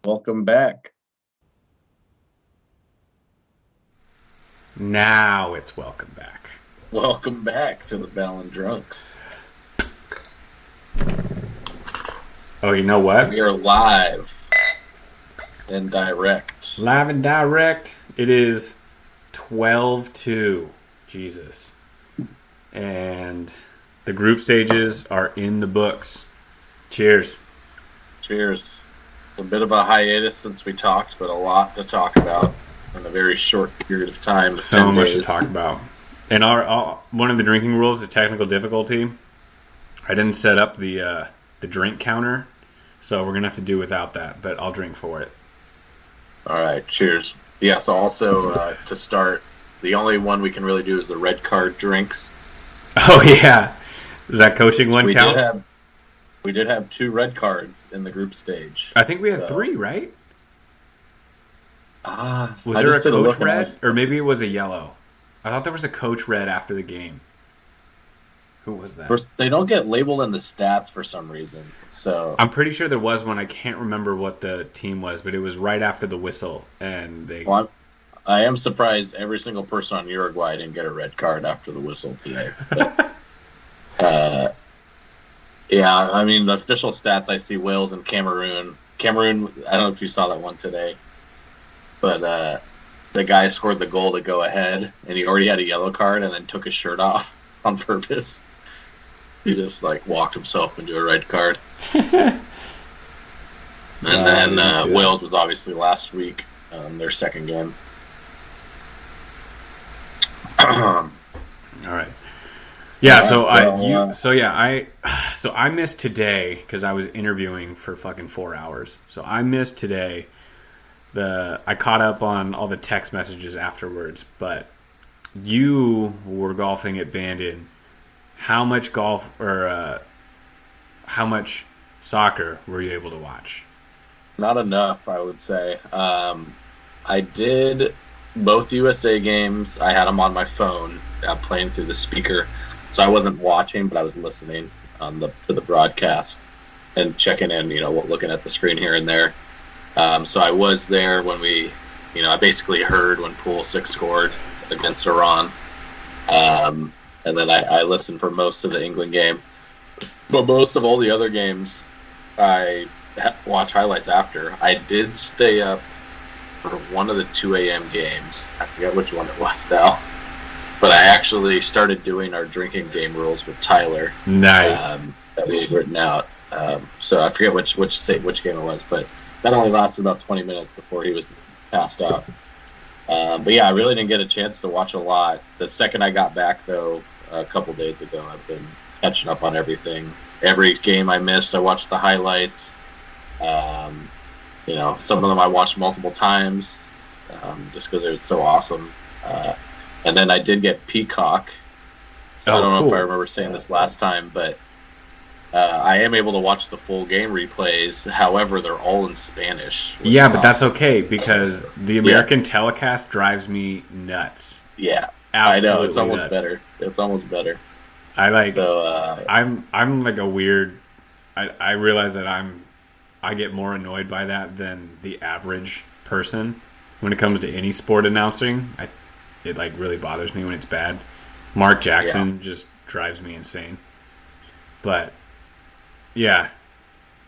Welcome back. Now it's welcome back. Welcome back to the Ballon Drunks. Oh, you know what? We are live and direct. Live and direct. It is 12-2. Jesus. And the group stages are in the books. Cheers. Cheers. A bit of a hiatus since we talked, but a lot to talk about in a very short period of time. So much to talk about. And one of the drinking rules is technical difficulty. I didn't set up the drink counter, so we're going to have to do without that, but I'll drink for it. All right, cheers. Yeah, so also to start, the only one we can really do is the red card drinks. Oh, yeah. Does that coaching one count? We did have 2 red cards in the group stage. I think we had 3, right? Was I there a just did coach look red? Or maybe it was a yellow. I thought there was a coach red after the game. Who was that? They don't get labeled in the stats for some reason. So I'm pretty sure there was one. I can't remember what the team was, but it was right after the whistle. And they. Well, I am surprised every single person on Uruguay didn't get a red card after the whistle today. But, yeah, I mean, the official stats I see Wales and Cameroon. Cameroon, I don't know if you saw that one today, but the guy scored the goal to go ahead, and he already had a yellow card and then took his shirt off on purpose. He just, walked himself into a red card. And then Wales was obviously last week, their second game. All right. Yeah, so I missed today because I was interviewing for fucking 4 hours. So I missed today. I caught up on all the text messages afterwards, but you were golfing at Bandon. How much golf or how much soccer were you able to watch? Not enough, I would say. I did both USA games. I had them on my phone, playing through the speaker. So I wasn't watching, but I was listening to the broadcast and checking in, looking at the screen here and there. So I was there when I basically heard when Pool 6 scored against Iran. And then I listened for most of the England game. But most of all the other games, I watch highlights after. I did stay up for one of the 2 a.m. games. I forget which one it was now. But I actually started doing our drinking game rules with Tyler. Nice. That we had written out. So I forget which game it was, but that only lasted about 20 minutes before he was passed out. But yeah, I really didn't get a chance to watch a lot. The second I got back, though, a couple days ago, I've been catching up on everything. Every game I missed, I watched the highlights. Some of them I watched multiple times just because it was so awesome. And then I did get Peacock. So I don't know if I remember saying this last time, but I am able to watch the full game replays. However, they're all in Spanish. Yeah, but that's okay because the American telecast drives me nuts. Yeah, absolutely. I know, it's almost nuts. better. It's almost better. I'm like a weird. I realize that I get more annoyed by that than the average person when it comes to any sport announcing. It really bothers me when it's bad. Mark Jackson just drives me insane. But yeah,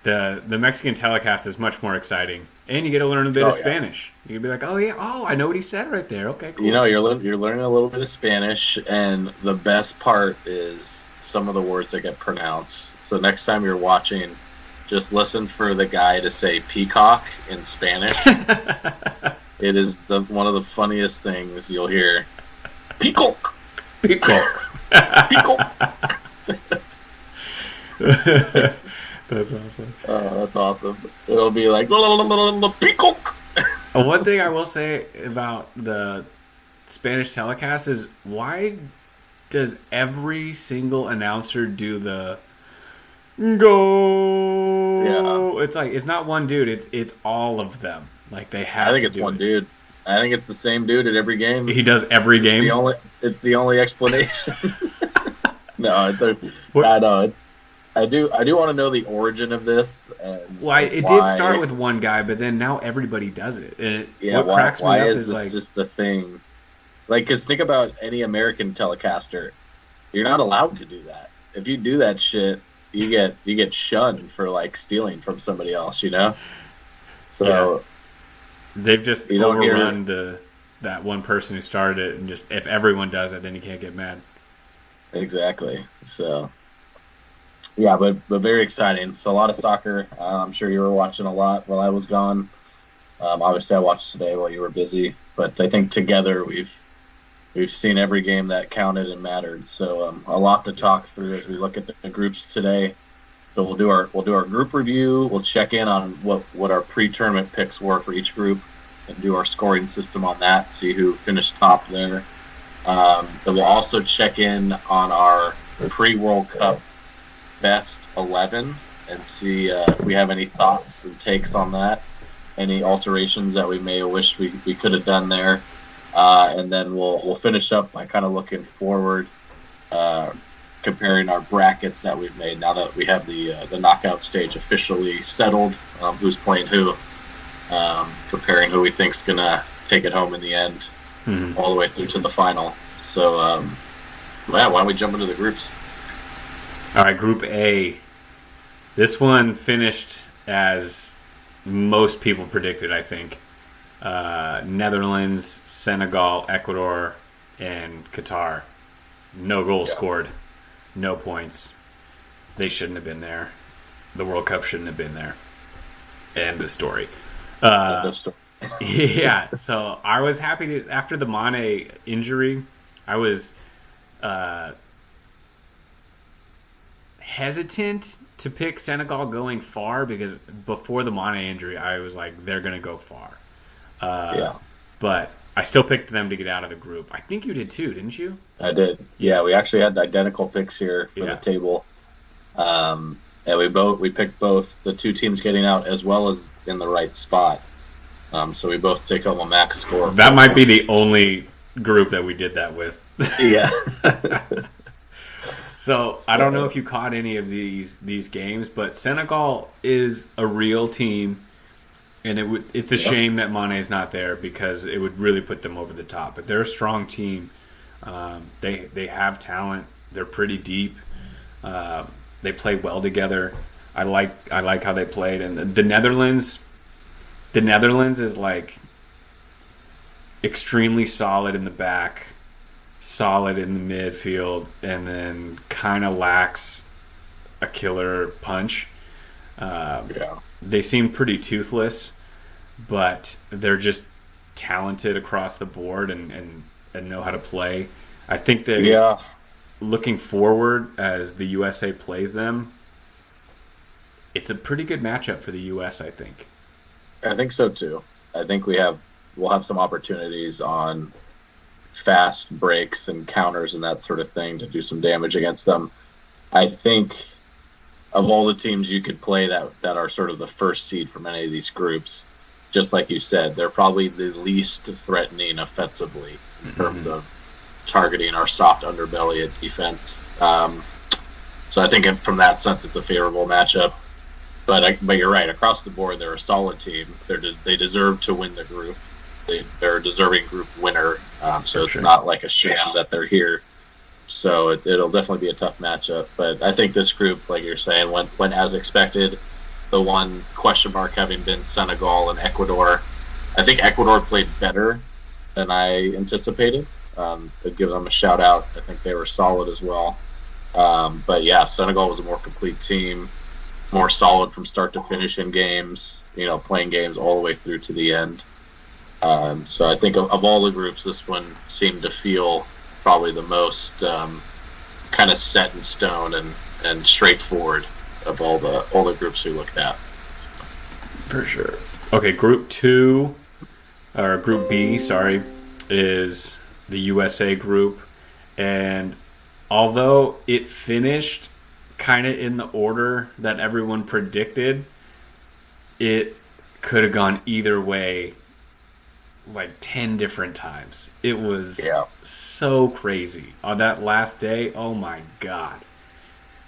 the Mexican telecast is much more exciting, and you get to learn a bit of Spanish. You can be like, I know what he said right there. Okay, cool. You're learning a little bit of Spanish, and the best part is some of the words that get pronounced. So next time you're watching, just listen for the guy to say peacock in Spanish. It is one of the funniest things you'll hear. Peacock. Peacock. Peacock. That's awesome. That's awesome. It'll be like peacock. One thing I will say about the Spanish telecast is why does every single announcer do the go? Yeah. It's not one dude. It's all of them. They have. I think it's one dude. I think it's the same dude at every game. He does every game. It's the only explanation. No, I know it's. I do want to know the origin of this and Well, like it did start why. with one guy, but then now everybody does it. And Yeah, what why cracks me why up is is this like, just the thing? Like, because think about any American telecaster. You're not allowed to do that. If you do that shit, you get shunned for like stealing from somebody else. yeah, So they've just you don't hear overrun that one person who started it, and just if everyone does it, then you can't get mad. exactly. So yeah, but very exciting. So a lot of soccer. I'm sure you were watching a lot while I was gone. Obviously, I watched today while you were busy, but I think together we've seen every game that counted and mattered. So a lot to Yeah, talk for through as we sure. look at the groups today. So we'll do our group review. We'll check in on what our pre-tournament picks were for each group, and do our scoring system on that. See who finished top there. Then we'll also check in on our pre-World Cup best 11 and see if we have any thoughts and takes on that. Any alterations that we may have wished we could have done there. And then we'll finish up by kind of looking forward, uh, comparing our brackets that we've made now that we have the knockout stage officially settled. Who's playing who? Comparing who we think's gonna take it home in the end, Mhm. all the way through to the final. So, yeah, why don't we jump into the groups? All right, Group A. This one finished as most people predicted, I think. Netherlands, Senegal, Ecuador, and Qatar. No goals Yeah, scored, no points. They shouldn't have been there. The World Cup shouldn't have been there. End the story. end Uh, of story. yeah, so I was happy to, after the Mane injury, I was uh, hesitant to pick Senegal going far because before the Mane injury, I was like, they're going to go far. Uh, Yeah, but I still picked them to get out of the group. I think you did too, didn't you? I did. Yeah, Yeah, we actually had identical picks here for the yeah. table. And we picked both the two teams getting out as well as in the right spot. So we both take home a max score of That four might be points. the only group that we did that with. Yeah. So I don't know So if you caught any of these games, but Senegal is a real team, and it's a yeah, shame that Mane's not there because it would really put them over the top. But they're a strong team. They have talent. They're pretty deep. Uh, they play well together. I like how they played, and the Netherlands. The Netherlands is like extremely solid in the back, solid in the midfield, and then kind of lacks a killer punch. Um, yeah, they seem pretty toothless, but they're just talented across the board and know how to play. I think they, yeah. looking forward as the USA plays them, it's a pretty good matchup for the US, I think. I think so too. I think we'll have some opportunities on fast breaks and counters and that sort of thing to do some damage against them. I think of all the teams you could play that are sort of the first seed from any of these groups, just like you said, they're probably the least threatening offensively in terms Mm-hmm. of targeting our soft underbelly at defense. So I think from that sense, it's a favorable matchup. But you're right. Across the board, they're a solid team. They deserve to win the group. They're a deserving group winner. So For it's sure. not like a sham that they're here. So it'll definitely be a tough matchup. But I think this group, like you're saying, went as expected. The one question mark having been Senegal and Ecuador. I think Ecuador played better than I anticipated. I'd give them a shout out. I think they were solid as well. But yeah, Senegal was a more complete team, more solid from start to finish in games. Playing games all the way through to the end. So I think of all the groups, this one seemed to feel probably the most kind of set in stone and straightforward of all the groups we looked at. For sure. Okay, Group 2, or Group B, sorry, is the USA group. And although it finished kind of in the order that everyone predicted, it could have gone either way like 10 different times. It was Yeah, so crazy. On that last day, oh my God.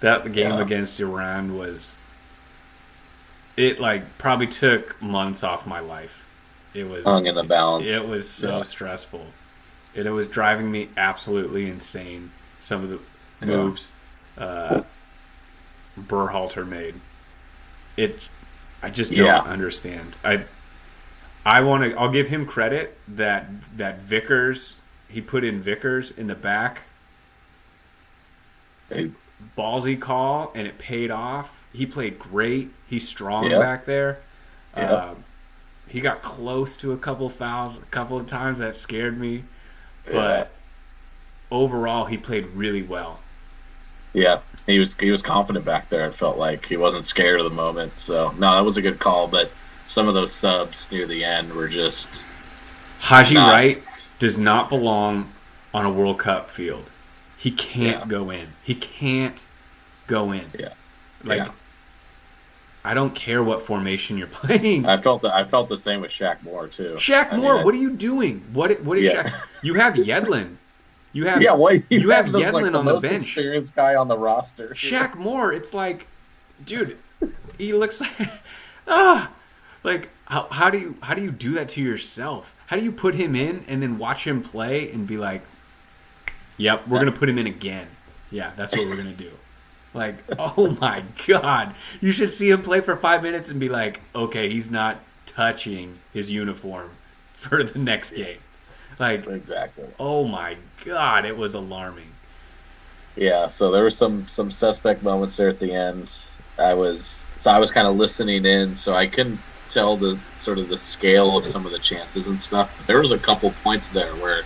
That game against Iran was, it like probably took months off my life. It was hung in the balance. It was so stressful. And it was driving me absolutely insane. Some of the moves Berhalter made. I just don't understand. I'll give him credit that Vickers, he put in Vickers in the back. Ballsy call, and it paid off. He played great. He's strong back there. He got close to a couple fouls a couple of times. That scared me. But overall, he played really well. Yeah, he was confident back there. It felt like he wasn't scared of the moment. So, no, that was a good call. But some of those subs near the end were just... Haji Wright does not belong on a World Cup field. He can't go in. He can't go in. Yeah. I don't care what formation you're playing. I felt the same with Shaq Moore too. What are you doing? What is Shaq? You have Yedlin. You have you have Yedlin on the most bench. Experienced guy on the roster. Shaq Moore. It's like, dude, he looks like like how do you do that to yourself? How do you put him in and then watch him play and be like, yep, we're gonna put him in again. Yeah, that's what we're gonna do. Like, oh my God. You should see him play for 5 minutes and be like, okay, he's not touching his uniform for the next game. Like, exactly. Oh my God, it was alarming. Yeah, so there were some suspect moments there at the end. I was kind of listening in, so I couldn't tell the sort of the scale of some of the chances and stuff. But there was a couple points there where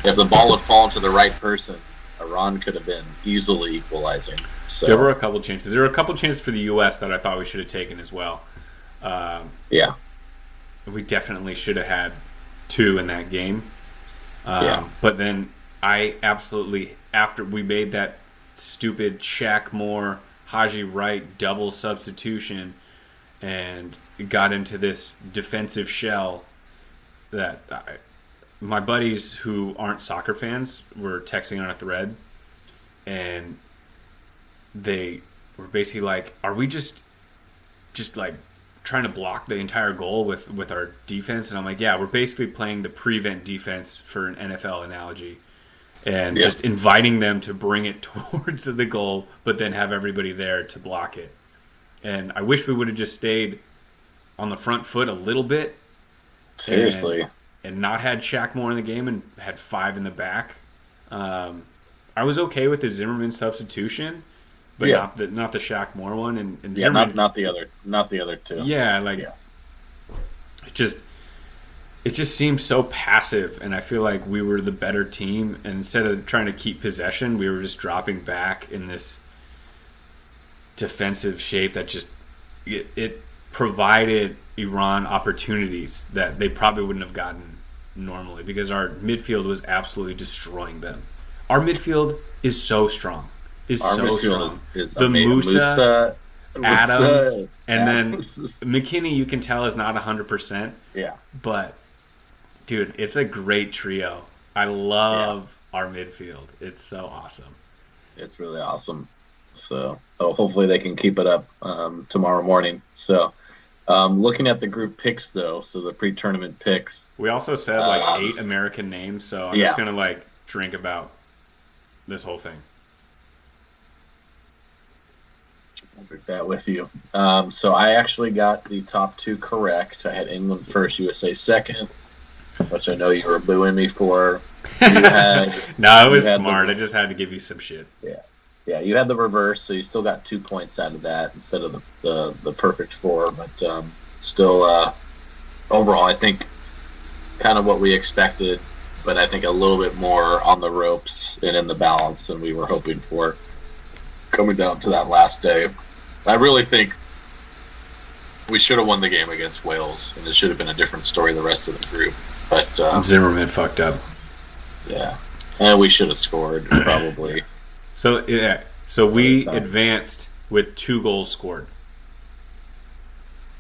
if the ball had fallen to the right person, Iran could have been easily equalizing. So there were a couple chances. There were a couple chances for the U.S. that I thought we should have taken as well. We definitely should have had 2 in that game. But then I absolutely, after we made that stupid Shaq Moore, Haji Wright double substitution and got into this defensive shell that my buddies who aren't soccer fans were texting on a thread, and they were basically like, are we just like trying to block the entire goal with our defense? And I'm like, yeah, we're basically playing the prevent defense for an NFL analogy, and just inviting them to bring it towards the goal, but then have everybody there to block it. And I wish we would have just stayed on the front foot a little bit. Seriously. And not had Shaq Moore in the game and had 5 in the back. I was okay with the Zimmerman substitution, but not the Shaq Moore one. And Zimmerman, not the other 2. It just seemed so passive, and I feel like we were the better team. And instead of trying to keep possession, we were just dropping back in this defensive shape that just it provided Iran opportunities that they probably wouldn't have gotten normally, because our midfield was absolutely destroying them. Our midfield is so strong. Is the Musa, Adams, and then McKinney, you can tell, is not 100%. Yeah. But, dude, it's a great trio. I love our midfield. It's so awesome. It's really awesome. So hopefully they can keep it up tomorrow morning. So looking at the group picks, though, so the pre-tournament picks. We also said 8 American names, so I'm just going to drink about this whole thing. I'll pick that with you. So I actually got the top 2 correct. I had England first, USA second, which I know you were booing me for. You had, no, it was smart. I just had to give you some shit. Yeah, you had the reverse, so you still got 2 points out of that instead of the perfect 4. But still, overall, I think kind of what we expected, but I think a little bit more on the ropes and in the balance than we were hoping for coming down to that last day. I really think we should have won the game against Wales, and it should have been a different story the rest of the group. But Zimmerman fucked up. Yeah, and we should have scored probably. So we advanced with 2 goals scored.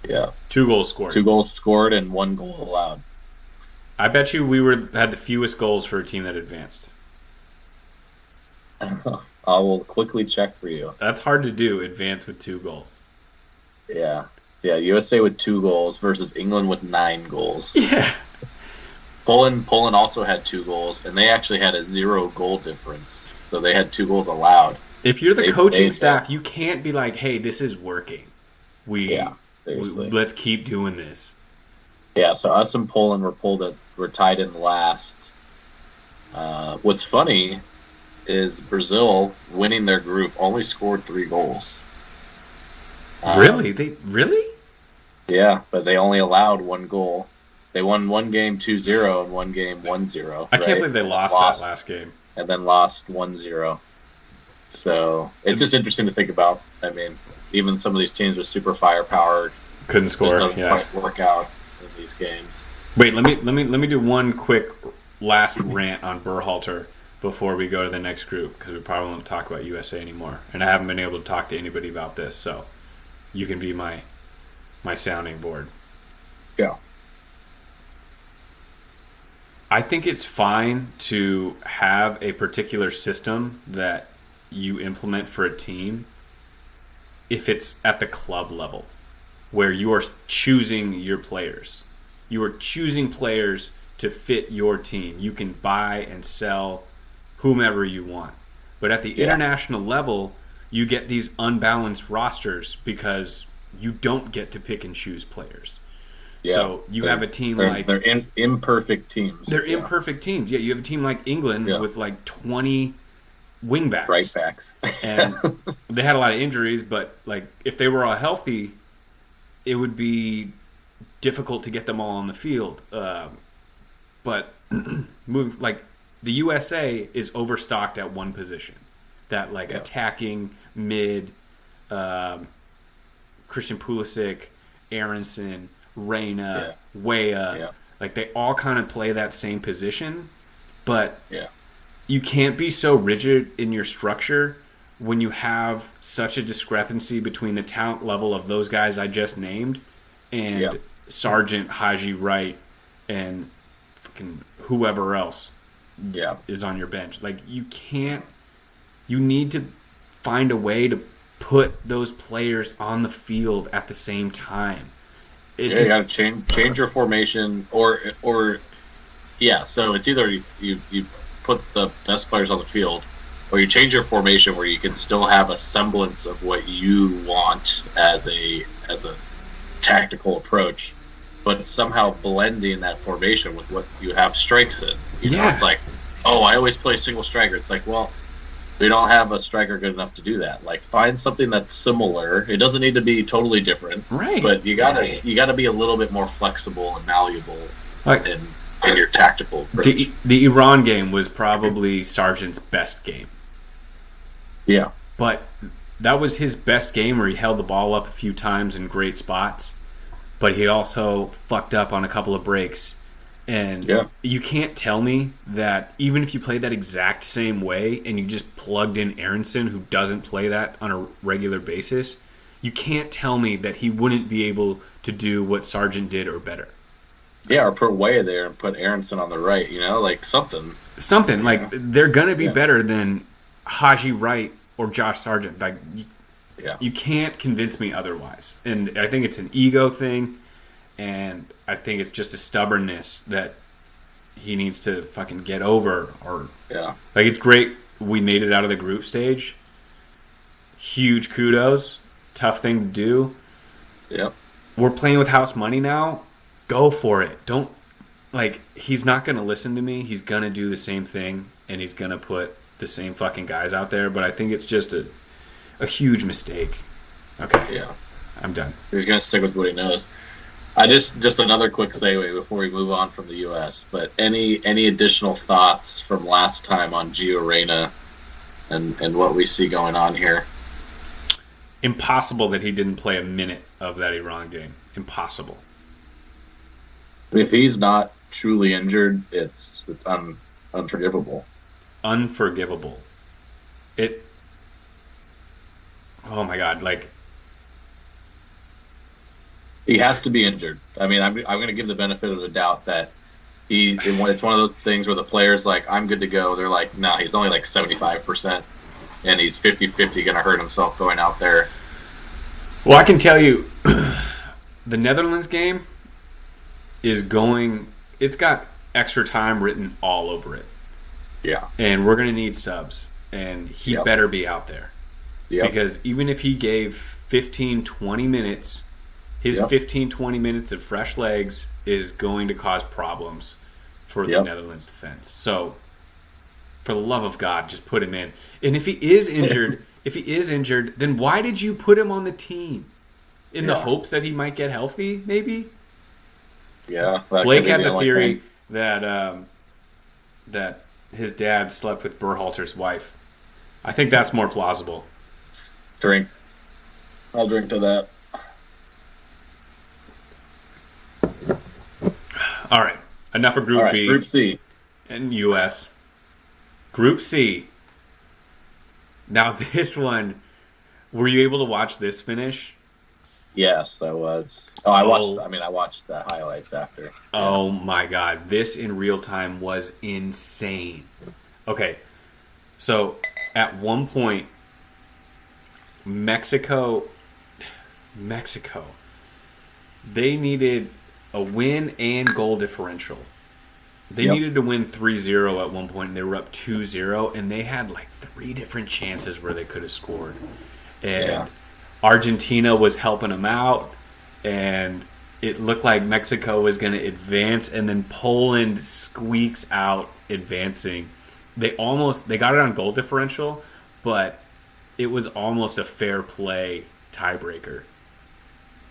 Yeah, 2 goals scored. 2 goals scored and 1 goal allowed. I bet you we had the fewest goals for a team that advanced. I will quickly check for you. That's hard to do. Advance with 2 goals. Yeah. Yeah, USA with 2 goals versus England with 9 goals. Yeah. Poland also had 2 goals, and they actually had a 0 goal difference. So they had 2 goals allowed. If you're the coaching staff, you can't be like, "Hey, this is working. Let's keep doing this." Yeah, so us and Poland were tied in last. What's funny is Brazil, winning their group, only scored 3 goals. Really? Yeah, but they only allowed 1 goal. They won one game 2-0 and one game 1-0. I can't believe they lost that last game. And then lost 1-0. So it's just interesting to think about. I mean, even some of these teams with super firepower couldn't score. Doesn't quite work out in these games. Wait, let me do one quick last rant on Berhalter before we go to the next group, because we probably won't talk about USA anymore, and I haven't been able to talk to anybody about this, so you can be my sounding board. Yeah. I think it's fine to have a particular system that you implement for a team if it's at the club level, where you are choosing your players. You are choosing players to fit your team. You can buy and sell whomever you want. But at the international level, you get these unbalanced rosters because you don't get to pick and choose players. Yeah, so you have a team they're imperfect teams. They're imperfect teams. Yeah, you have a team like England with like 20 wingbacks, right backs, and they had a lot of injuries. But like, if they were all healthy, it would be difficult to get them all on the field. But like the USA is overstocked at one position, that like attacking mid, Christian Pulisic, Aronson, Reyna, Weah, like they all kind of play that same position, but you can't be so rigid in your structure when you have such a discrepancy between the talent level of those guys I just named and Sargent, Haji Wright, and fucking whoever else is on your bench. Like you need to find a way to put those players on the field at the same time. You got to change your formation, or so it's either you put the best players on the field, or you change your formation where you can still have a semblance of what you want as a tactical approach, but somehow blending that formation with what you have strikes in. You know, it's like, oh, I always play single striker. It's like, well, we don't have a striker good enough to do that. Like, find something that's similar. It doesn't need to be totally different, right? But you gotta be a little bit more flexible and malleable in your tactical approach. The Iran game was probably Sargent's best game. Yeah, but that was his best game where he held the ball up a few times in great spots, but he also fucked up on a couple of breaks. And you can't tell me that even if you played that exact same way and you just plugged in Aronson, who doesn't play that on a regular basis, you can't tell me that he wouldn't be able to do what Sargent did or better. Yeah, or put Weah there and put Aronson on the right, like something. Something. Like, they're going to be better than Haji Wright or Josh Sargent. Like, you can't convince me otherwise. And I think it's an ego thing. And I think it's just a stubbornness that he needs to fucking get over. Like, it's great we made it out of the group stage. Huge kudos. Tough thing to do. Yep. We're playing with house money now. Go for it. Don't, like, he's not going to listen to me. He's going to do the same thing, and he's going to put the same fucking guys out there. But I think it's just a huge mistake. Okay. Yeah. I'm done. He's going to stick with what he knows. Just another quick segue before we move on from the U.S. But any additional thoughts from last time on Gio Reyna and what we see going on here? Impossible that he didn't play a minute of that Iran game. Impossible. If he's not truly injured, it's unforgivable. Unforgivable. Oh my God! Like, he has to be injured. I mean, I'm going to give the benefit of the doubt that it's one of those things where the player's like, I'm good to go. They're like, no, he's only like 75%. and he's 50-50 going to hurt himself going out there. Well, I can tell you, the Netherlands game is going. It's got extra time written all over it. Yeah. And we're going to need subs, and he better be out there. Yep. Because even if he gave 15, 20 minutes, his 15, 20 minutes of fresh legs is going to cause problems for the Netherlands defense. So, for the love of God, just put him in. And if he is injured, then why did you put him on the team? In the hopes that he might get healthy, maybe? Yeah. Blake had the theory that that his dad slept with Berhalter's wife. I think that's more plausible. Drink. I'll drink to that. All right. Enough of Group B. Group C. And U.S. Group C. Now this one, were you able to watch this finish? Yes, I was. I watched the highlights after. Oh my God. This in real time was insane. Okay. So at one point, Mexico, they needed a win and goal differential. They needed to win 3-0 at one point, and they were up 2-0, and they had like 3 different chances where they could have scored. And Argentina was helping them out, and it looked like Mexico was going to advance, and then Poland squeaks out advancing. They got it on goal differential, but it was almost a fair play tiebreaker.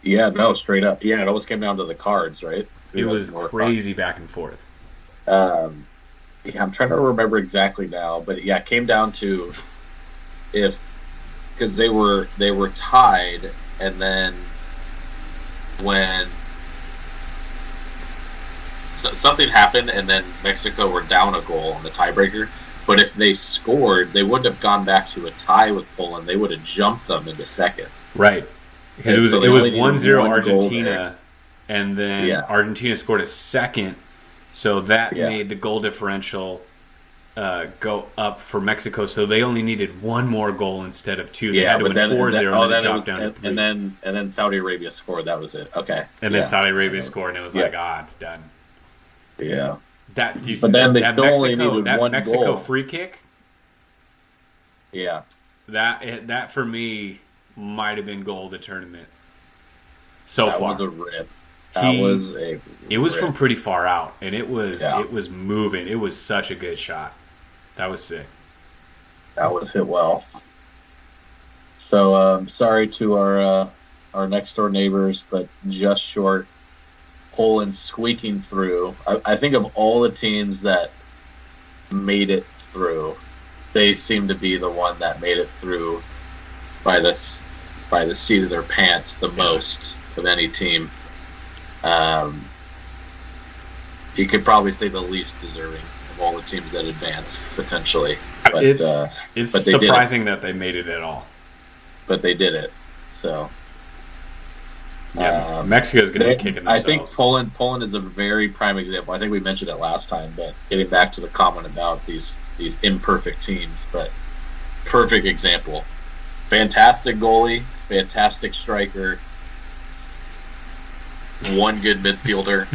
Yeah, no, straight up. Yeah, it always came down to the cards, right? It was crazy back and forth. I'm trying to remember exactly now, but it came down to because they were tied, and then when something happened, and then Mexico were down a goal on the tiebreaker. But if they scored, they wouldn't have gone back to a tie with Poland. They would have jumped them into second. Right. Because it was 1-0 Argentina, and then Argentina scored a second, so that made the goal differential go up for Mexico. So they only needed one more goal instead of 2. They had to win 4-0, and then it dropped down to 3. And then Saudi Arabia scored. That was it. Okay. And then Saudi Arabia scored, and it was like, it's done. Yeah. But then they still only needed one Mexico goal. Free kick. Yeah. That for me might have been goal of the tournament. So far. That was a rip. It was from pretty far out, and it was moving. It was such a good shot. That was sick. That was hit well. So sorry to our next door neighbors, but just short. Poland squeaking through. I think of all the teams that made it through, they seem to be the one that made it through by the seat of their pants the most of any team. You could probably say the least deserving of all the teams that advanced potentially. But, it's surprising that they made it at all. But they did it. So. Yeah, Mexico's going to be kicking themselves. I think Poland is a very prime example. I think we mentioned it last time, but getting back to the comment about these imperfect teams, but perfect example. Fantastic goalie, fantastic striker, one good midfielder,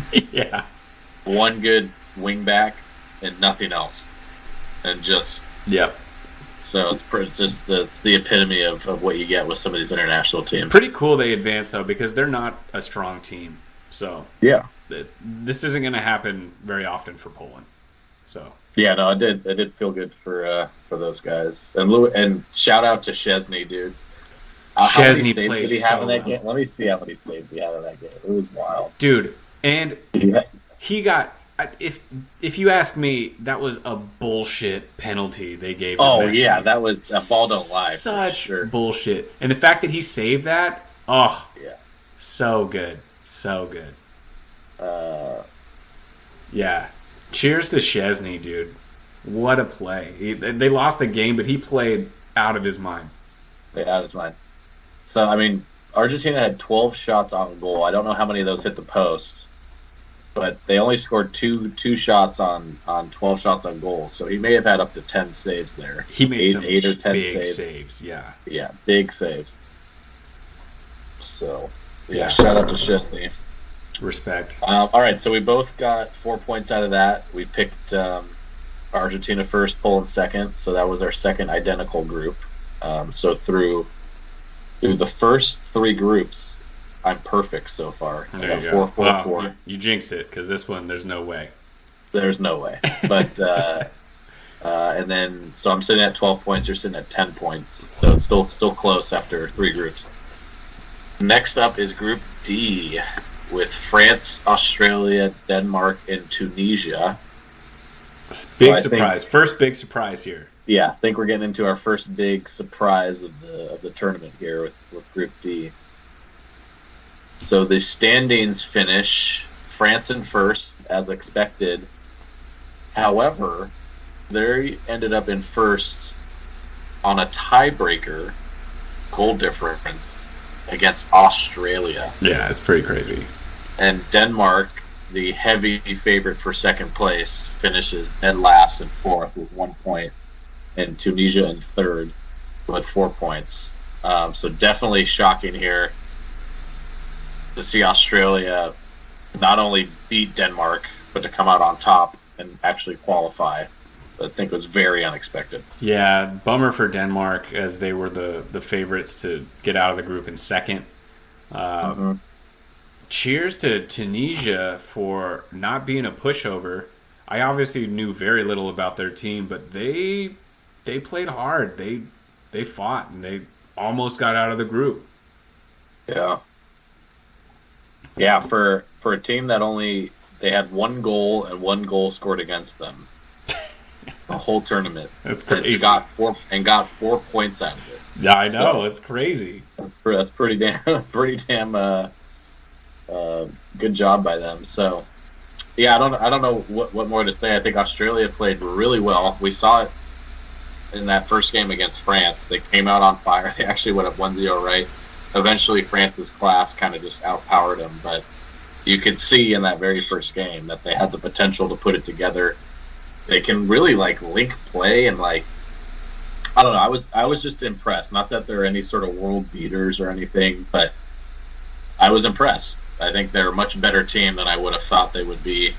one good wing back, and nothing else. And just So it's the epitome of what you get with some of these international teams. Pretty cool they advanced though, because they're not a strong team. So this isn't going to happen very often for Poland. So no, it did feel good for those guys. And shout out to Szczesny, dude. Szczesny played so well. Game? Let me see how many saves he had in that game. It was wild, dude. And he got. If you ask me, that was a bullshit penalty they gave. Oh yeah, that was a ball don't lie. Such bullshit. And the fact that he saved that, so good, so good. Cheers to Szczesny, dude. What a play. They lost the game, but he played out of his mind. Out of his mind. So I mean, Argentina had 12 shots on goal. I don't know how many of those hit the post. but they only scored two shots on 12 shots on goal. So he may have had up to 10 saves there. He made some eight or 10 big saves. saves. Yeah. Yeah, big saves. So yeah, shout out to Chesney. Respect. All right, so we both got 4 points out of that. We picked Argentina first, Poland second, so that was our second identical group. So through the first three groups, I'm perfect so far. There you go. Well, you jinxed it because this one, there's no way. There's no way. But and then so I'm sitting at 12 points. You're sitting at 10 points. So it's still close after three groups. Next up is Group D with France, Australia, Denmark, and Tunisia. Big surprise. First big surprise here. Yeah, I think we're getting into our first big surprise of the tournament here with Group D. So the standings finish France in first, as expected. However, they ended up in first on a tiebreaker goal difference against Australia. Yeah, it's pretty crazy. And Denmark, the heavy favorite for second place, finishes dead last and fourth with 1 point, and Tunisia in third with 4 points. So definitely shocking here to see Australia not only beat Denmark, but to come out on top and actually qualify. I think was very unexpected. Yeah, bummer for Denmark as they were the favorites to get out of the group in second. Cheers to Tunisia for not being a pushover. I obviously knew very little about their team, but they played hard. They fought and they almost got out of the group. Yeah. Yeah, for a team that they had one goal and one goal scored against them. The whole tournament. That's crazy. Got 4 points out of it. Yeah, I know. So, it's crazy. That's pretty damn good job by them. So yeah, I don't know what more to say. I think Australia played really well. We saw it in that first game against France. They came out on fire. They actually went up 1-0, right? Eventually France's class kind of just outpowered them, but you could see in that very first game that they had the potential to put it together. They can really link play and I don't know. I was just impressed. Not that they're any sort of world beaters or anything, but I was impressed. I think they're a much better team than I would have thought they would be.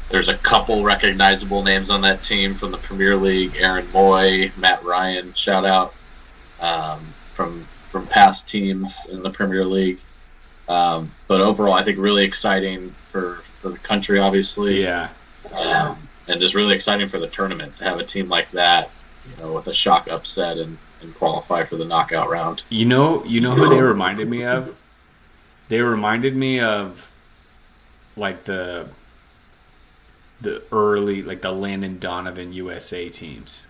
There's a couple recognizable names on that team from the Premier League: Aaron Moy, Matt Ryan, shout out from past teams in the Premier League. But overall, I think really exciting for the country, obviously. Yeah. And just really exciting for the tournament to have a team like that, with a shock upset and qualify for the knockout round. You know who they reminded me of? They reminded me of the early the Landon Donovan USA teams.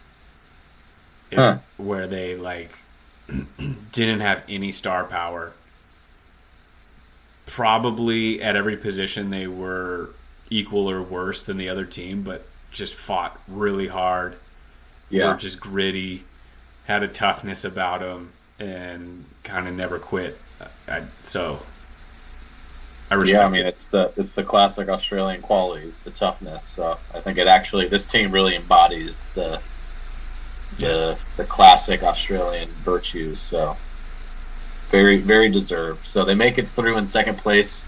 Where they didn't have any star power. Probably at every position they were equal or worse than the other team, but just fought really hard. Yeah, were just gritty, had a toughness about them, and kind of never quit. I respect. Yeah, I mean it's the classic Australian qualities, the toughness. So I think this team really embodies the classic Australian virtues. So very, very deserved. So they make it through in second place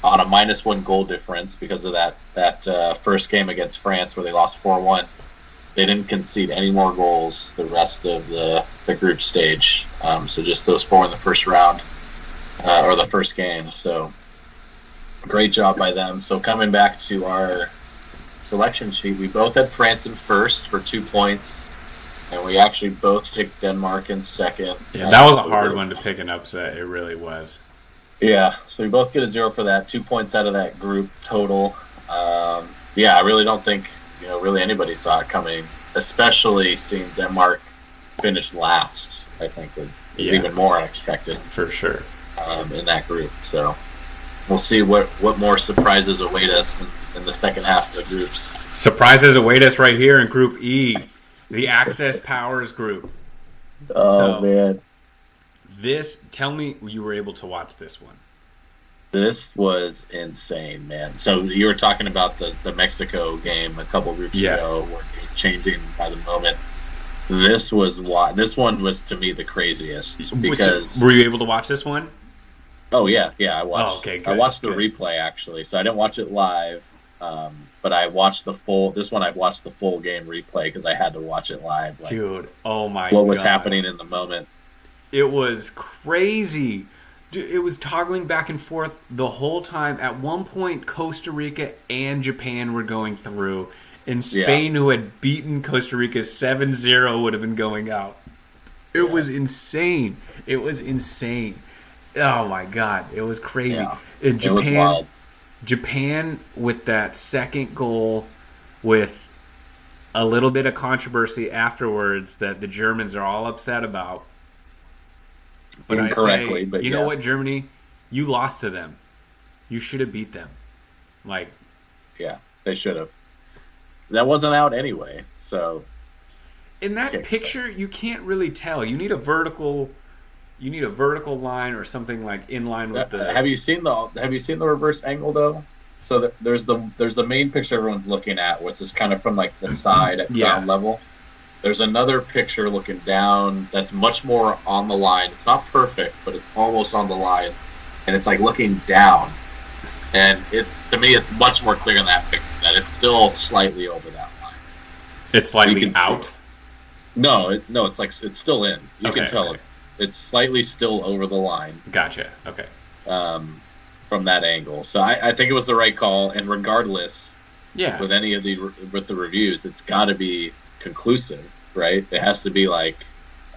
on a -1 goal difference because of that first game against France where they lost 4-1. They didn't concede any more goals the rest of the group stage. So just those 4 in the first round or the first game. So great job by them. So coming back to our selection sheet, we both had France in first for 2 points. And we actually both picked Denmark in second. Yeah, that was a hard one to pick an upset. It really was. Yeah, so we both get a 0 for that. 2 points out of that group total. Yeah, I really don't think really anybody saw it coming, especially seeing Denmark finish last. I think is even more unexpected for sure in that group. So we'll see what more surprises await us in the second half of the groups. Surprises await us right here in Group E. The Access Powers group. Oh, man. Tell me you were able to watch this one. This was insane, man. So you were talking about the Mexico game a couple groups ago where it was changing by the moment. This was why this one was to me the craziest because were you able to watch this one? Oh yeah, I watched. Oh, okay, good, I watched the replay actually, so I didn't watch it live. But I watched the full. This one I watched the full game replay because I had to watch it live. Like, dude, oh my god, what was happening in the moment? It was crazy. It was toggling back and forth the whole time. At one point, Costa Rica and Japan were going through, and Spain, who had beaten Costa Rica 7-0, would have been going out. It was insane. It was insane. Oh my god, it was crazy. Yeah. And It was wild. Japan with that second goal, with a little bit of controversy afterwards that the Germans are all upset about. But Incorrectly, I say, but you know what, Germany? You lost to them. You should have beat them. Like, yeah, they should have. That wasn't out anyway, so in that picture, you can't really tell. You need a vertical line or something like in line with the. Have you seen the reverse angle though? So there's the main picture everyone's looking at, which is kind of from like the side at ground level. There's another picture looking down that's much more on the line. It's not perfect, but it's almost on the line, and it's like looking down. And to me, it's much more clear in that picture that it's still slightly over that line. It's slightly out. No, it's still in. You can tell it's slightly still over the line. Gotcha. Okay. From that angle, so I think it was the right call. And regardless, with any of the reviews, it's got to be conclusive, right? It has to be like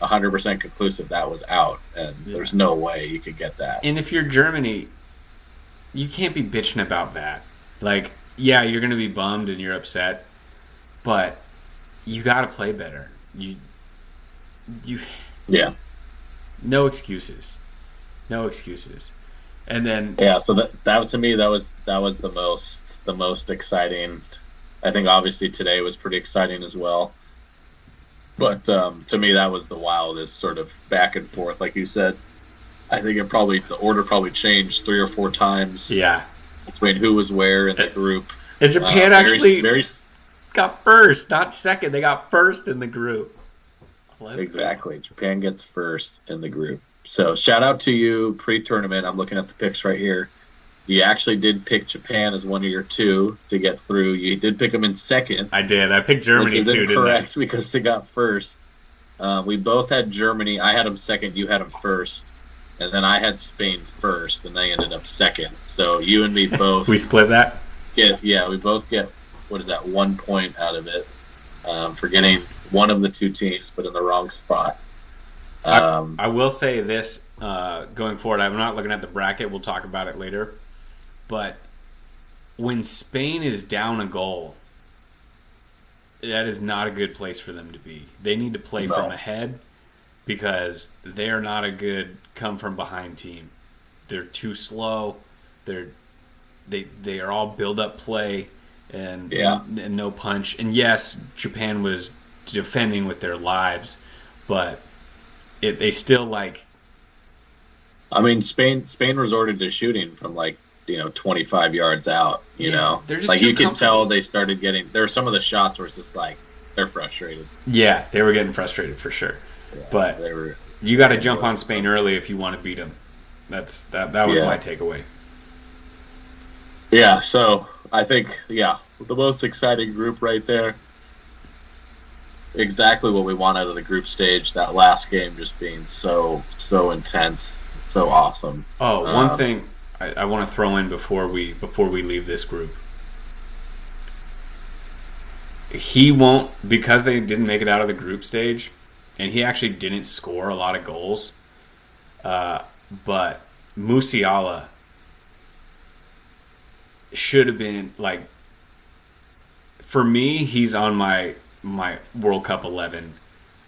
100% conclusive that was out, and there's no way you could get that. And if you're Germany, you can't be bitching about that. Like, yeah, you're gonna be bummed and you're upset, but you gotta play better. You no excuses. And then so that to me that was the most exciting. I think obviously today was pretty exciting as well. But to me, that was the wildest sort of back and forth, like you said. I think the order probably changed 3 or 4 times. Yeah. Between who was where in the group. And Japan got first, not second. They got first in the group. Exactly. Japan gets first in the group. So shout out to you pre-tournament. I'm looking at the picks right here. You actually did pick Japan as one of your 2 to get through. You did pick them in second. I did. I picked Germany too, didn't I? Correct, because they got first. We both had Germany. I had them second. You had them first. And then I had Spain first, and they ended up second. So you and me both. We split that? We both get, 1 point out of it for getting one of the 2 teams, but in the wrong spot. I will say this going forward. I'm not looking at the bracket. We'll talk about it later. But when Spain is down a goal, that is not a good place for them to be. They need to play from ahead because they are not a good come-from-behind team. They're too slow. They are all build-up play and no punch. And yes, Japan was defending with their lives, but they still like. I mean, Spain resorted to shooting from 25 yards out. You know, they're just like too you could tell they started getting. There were some of the shots where it's just like they're frustrated. Yeah, they were getting frustrated for sure. Yeah, but you got to jump on Spain early if you want to beat them. That was my takeaway. Yeah, so I think the most exciting group right there. Exactly what we want out of the group stage. That last game just being so intense, so awesome. Oh, one thing I want to throw in before we leave this group. He won't, because they didn't make it out of the group stage, and he actually didn't score a lot of goals. But Musiala should have been for me, he's on my World Cup 11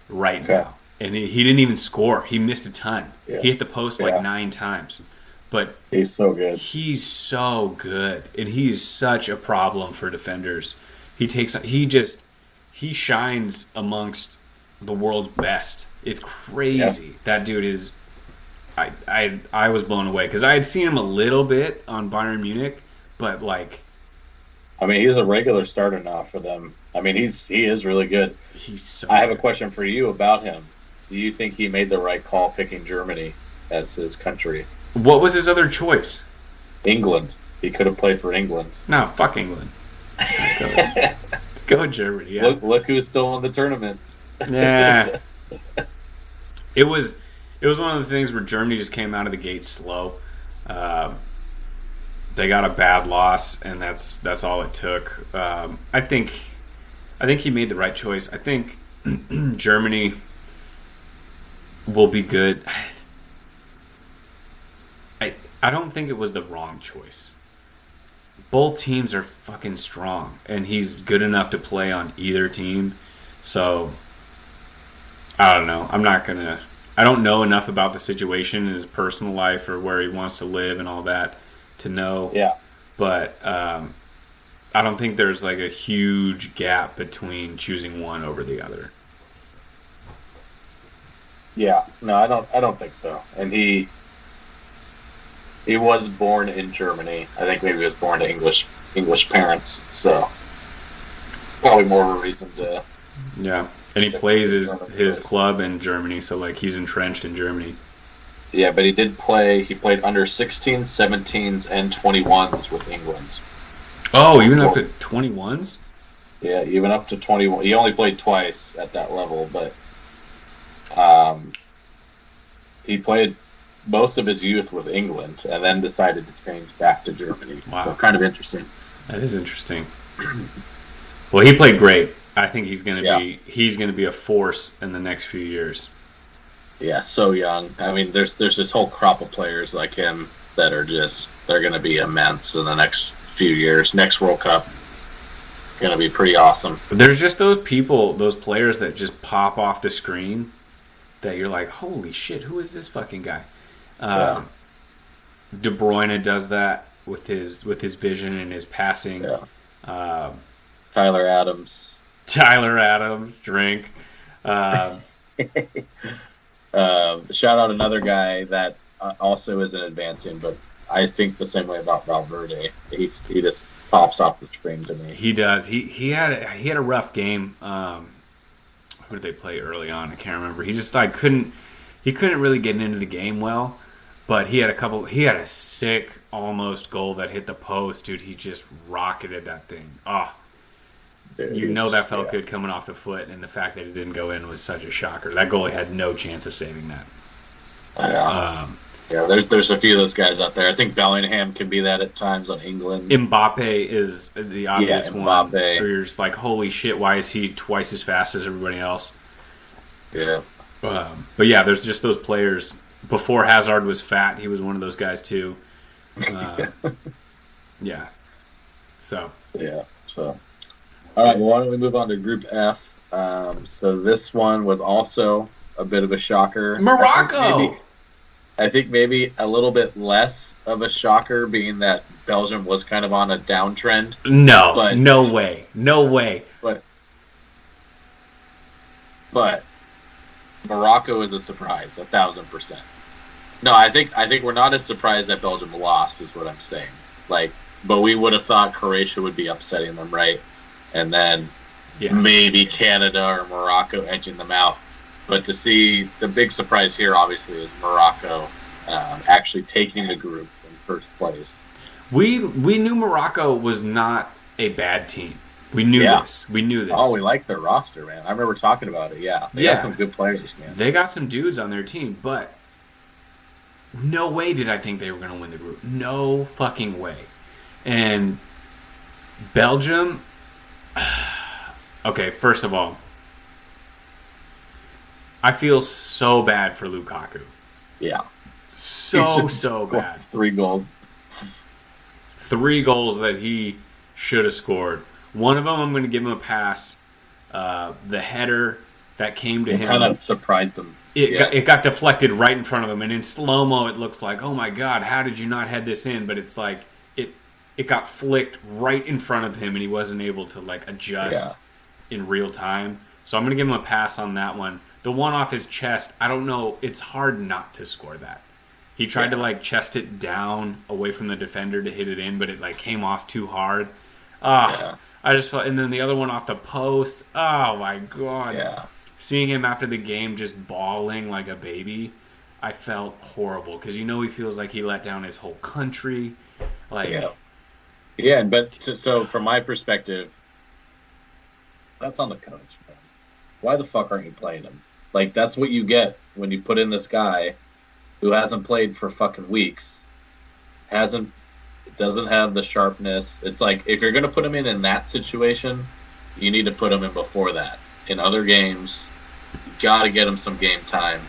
right now. And he didn't even score. He missed a ton. Yeah. He hit the post 9 times. But he's so good. He's so good. And he is such a problem for defenders. He shines amongst the world's best. It's crazy. Yeah. That dude is I was blown away because I had seen him a little bit on Bayern Munich, but like I mean, he's a regular starter now for them. I mean, he is really good. he's so. I have a Good. question for you about him. Do you think he made the right call picking Germany as his country? What was his other choice? England. He could have played for England. No, fuck England. Go Germany. Yeah. Look who's still in the tournament. Yeah. It was one of the things where Germany just came out of the gate slow. They got a bad loss, and that's all it took. I think he made the right choice. I think Germany will be good. I don't think it was the wrong choice. Both teams are fucking strong, and he's good enough to play on either team. So I don't know. I don't know enough about the situation in his personal life or where he wants to live and all that to know. Yeah. But I don't think there's like a huge gap between choosing one over the other. Yeah. No, I don't think so. And he was born in Germany. I think maybe he was born to English parents, so probably more of a reason to. Yeah. And he plays his club in Germany, so like he's entrenched in Germany. Yeah, but he did play. He played under 16s, 17s, and 21s with England. Oh, even up to 21s? Yeah, even up to 21. He only played twice at that level, but he played most of his youth with England and then decided to change back to Germany. Wow. So kind of interesting. That is interesting. Well, he played great. I think he's going to be a force in the next few years. Yeah, so young. I mean, there's this whole crop of players like him that are they're going to be immense in the next few years. Next World Cup, going to be pretty awesome. There's just those players that just pop off the screen that you're like, holy shit, who is this fucking guy? De Bruyne does that with his vision and his passing. Yeah. Tyler Adams, drink. Shout out another guy that also isn't advancing, but I think the same way about Valverde. He just pops off the screen to me. He does. He had a rough game. Who did they play early on? I can't remember. He just couldn't really get into the game well. But he had a sick almost goal that hit the post, dude. He just rocketed that thing. Oh, you know that felt good coming off the foot, and the fact that it didn't go in was such a shocker. That goalie had no chance of saving that. Yeah, there's a few of those guys out there. I think Bellingham can be that at times on England. Mbappe is the obvious one. Mbappe. Where you're just like, holy shit, why is he twice as fast as everybody else? Yeah. But yeah, there's just those players. Before Hazard was fat, he was one of those guys too. Yeah. So. Yeah. So. All right. Well, why don't we move on to Group F? So this one was also a bit of a shocker. Morocco. I think maybe a little bit less of a shocker, being that Belgium was kind of on a downtrend. No way. But Morocco is a surprise, 1,000%. No, I think we're not as surprised that Belgium lost, is what I'm saying. But we would have thought Croatia would be upsetting them, right? And then maybe Canada or Morocco edging them out. But to see the big surprise here, obviously, is Morocco actually taking the group in first place. We knew Morocco was not a bad team. We knew this. Oh, we like their roster, man. I remember talking about it. Yeah, they got some good players, man. They got some dudes on their team, but no way did I think they were going to win the group. No fucking way. And Belgium. Okay, first of all, I feel so bad for Lukaku. Yeah. So bad. 3 goals. 3 goals that he should have scored. One of them, I'm going to give him a pass. The header that came to him. Kind of surprised him. It got deflected right in front of him. And in slow-mo, it looks like, oh my God, how did you not head this in? But it's like, it got flicked right in front of him, and he wasn't able to adjust in real time. So I'm going to give him a pass on that one. The one off his chest, I don't know. It's hard not to score that. He tried to like chest it down away from the defender to hit it in, but it like came off too hard. I just felt, and then the other one off the post. Oh my god! Yeah. Seeing him after the game just bawling like a baby, I felt horrible because he feels like he let down his whole country. Like, yeah, but so from my perspective, that's on the coach, man. Why the fuck aren't you playing him? Like, that's what you get when you put in this guy who hasn't played for fucking weeks, doesn't have the sharpness. It's like, if you're going to put him in that situation, you need to put him in before that. In other games, you got to get him some game time.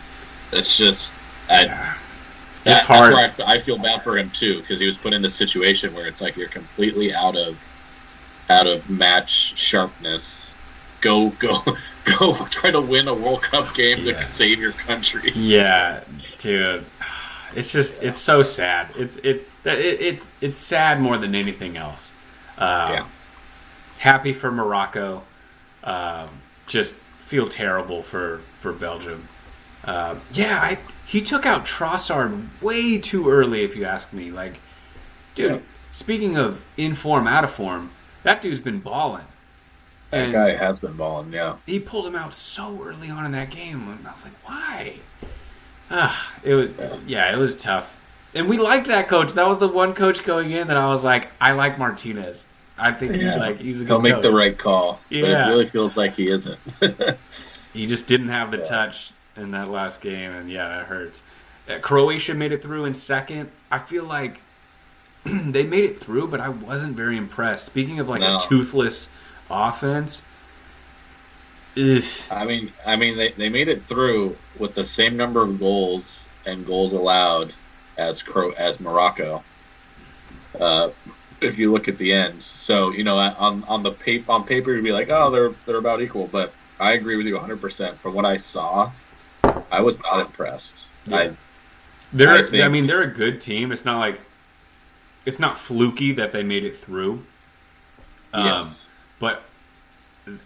It's just, it's That's hard. where I feel bad for him too, because he was put in this situation where it's like you're completely out of match sharpness. Go try to win a World Cup game to save your country. Yeah, dude. It's just, it's so sad. It's sad more than anything else. Happy for Morocco. Just feel terrible for Belgium. He took out Trossard way too early, if you ask me. Like, dude, speaking of in form, out of form, that dude's been balling. That guy has been balling, yeah. He pulled him out so early on in that game, and I was like, why? It was tough. And we liked that coach. That was the one coach going in that I was like, I like Martinez. I think he's a good coach. He'll make the right call. Yeah. But it really feels like he isn't. He just didn't have the touch in that last game, and that hurts. Croatia made it through in second. I feel like they made it through, but I wasn't very impressed. Speaking of a toothless offense, I mean, they made it through with the same number of goals and goals allowed as Morocco. If you look at the end, so on paper you'd be like, oh, they're about equal, but I agree with you 100%. From what I saw, I was not impressed. Yeah. They're a good team. It's not fluky that they made it through. Yes. But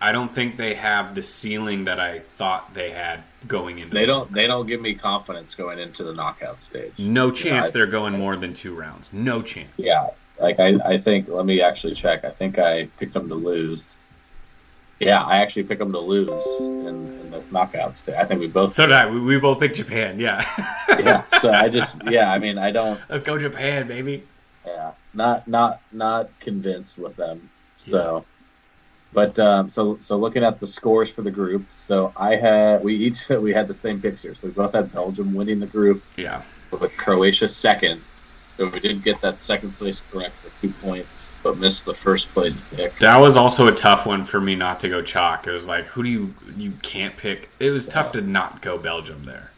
I don't think they have the ceiling that I thought they had going into. They don't give me confidence going into the knockout stage. No chance they're going more than 2 rounds. No chance. Yeah. Like I think. Let me actually check. I think I picked them to lose. Yeah, I actually picked them to lose in this knockout stage. I think we both. So did I. We both picked Japan. Yeah. Yeah. So I don't. Let's go Japan, baby. Yeah. Not convinced with them. So. Yeah. But so looking at the scores for the group, so we had the same picks here. So we both had Belgium winning the group. Yeah. With Croatia second. So we did get that second place correct for 2 points, but missed the first place pick. That was also a tough one for me not to go chalk. It was like, who do you can't pick? It was tough to not go Belgium there.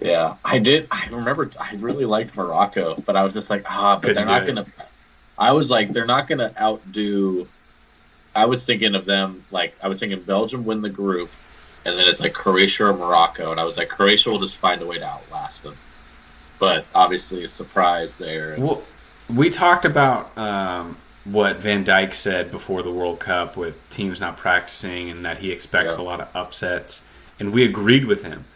Yeah, I did. I remember I really liked Morocco, but I was just like, but they're not going to. I was like, they're not going to outdo. I was thinking of them, I was thinking Belgium win the group, and then it's like Croatia or Morocco, and I was like, Croatia will just find a way to outlast them. But obviously a surprise there. Well, we talked about what Van Dijk said before the World Cup with teams not practicing and that he expects a lot of upsets, and we agreed with him.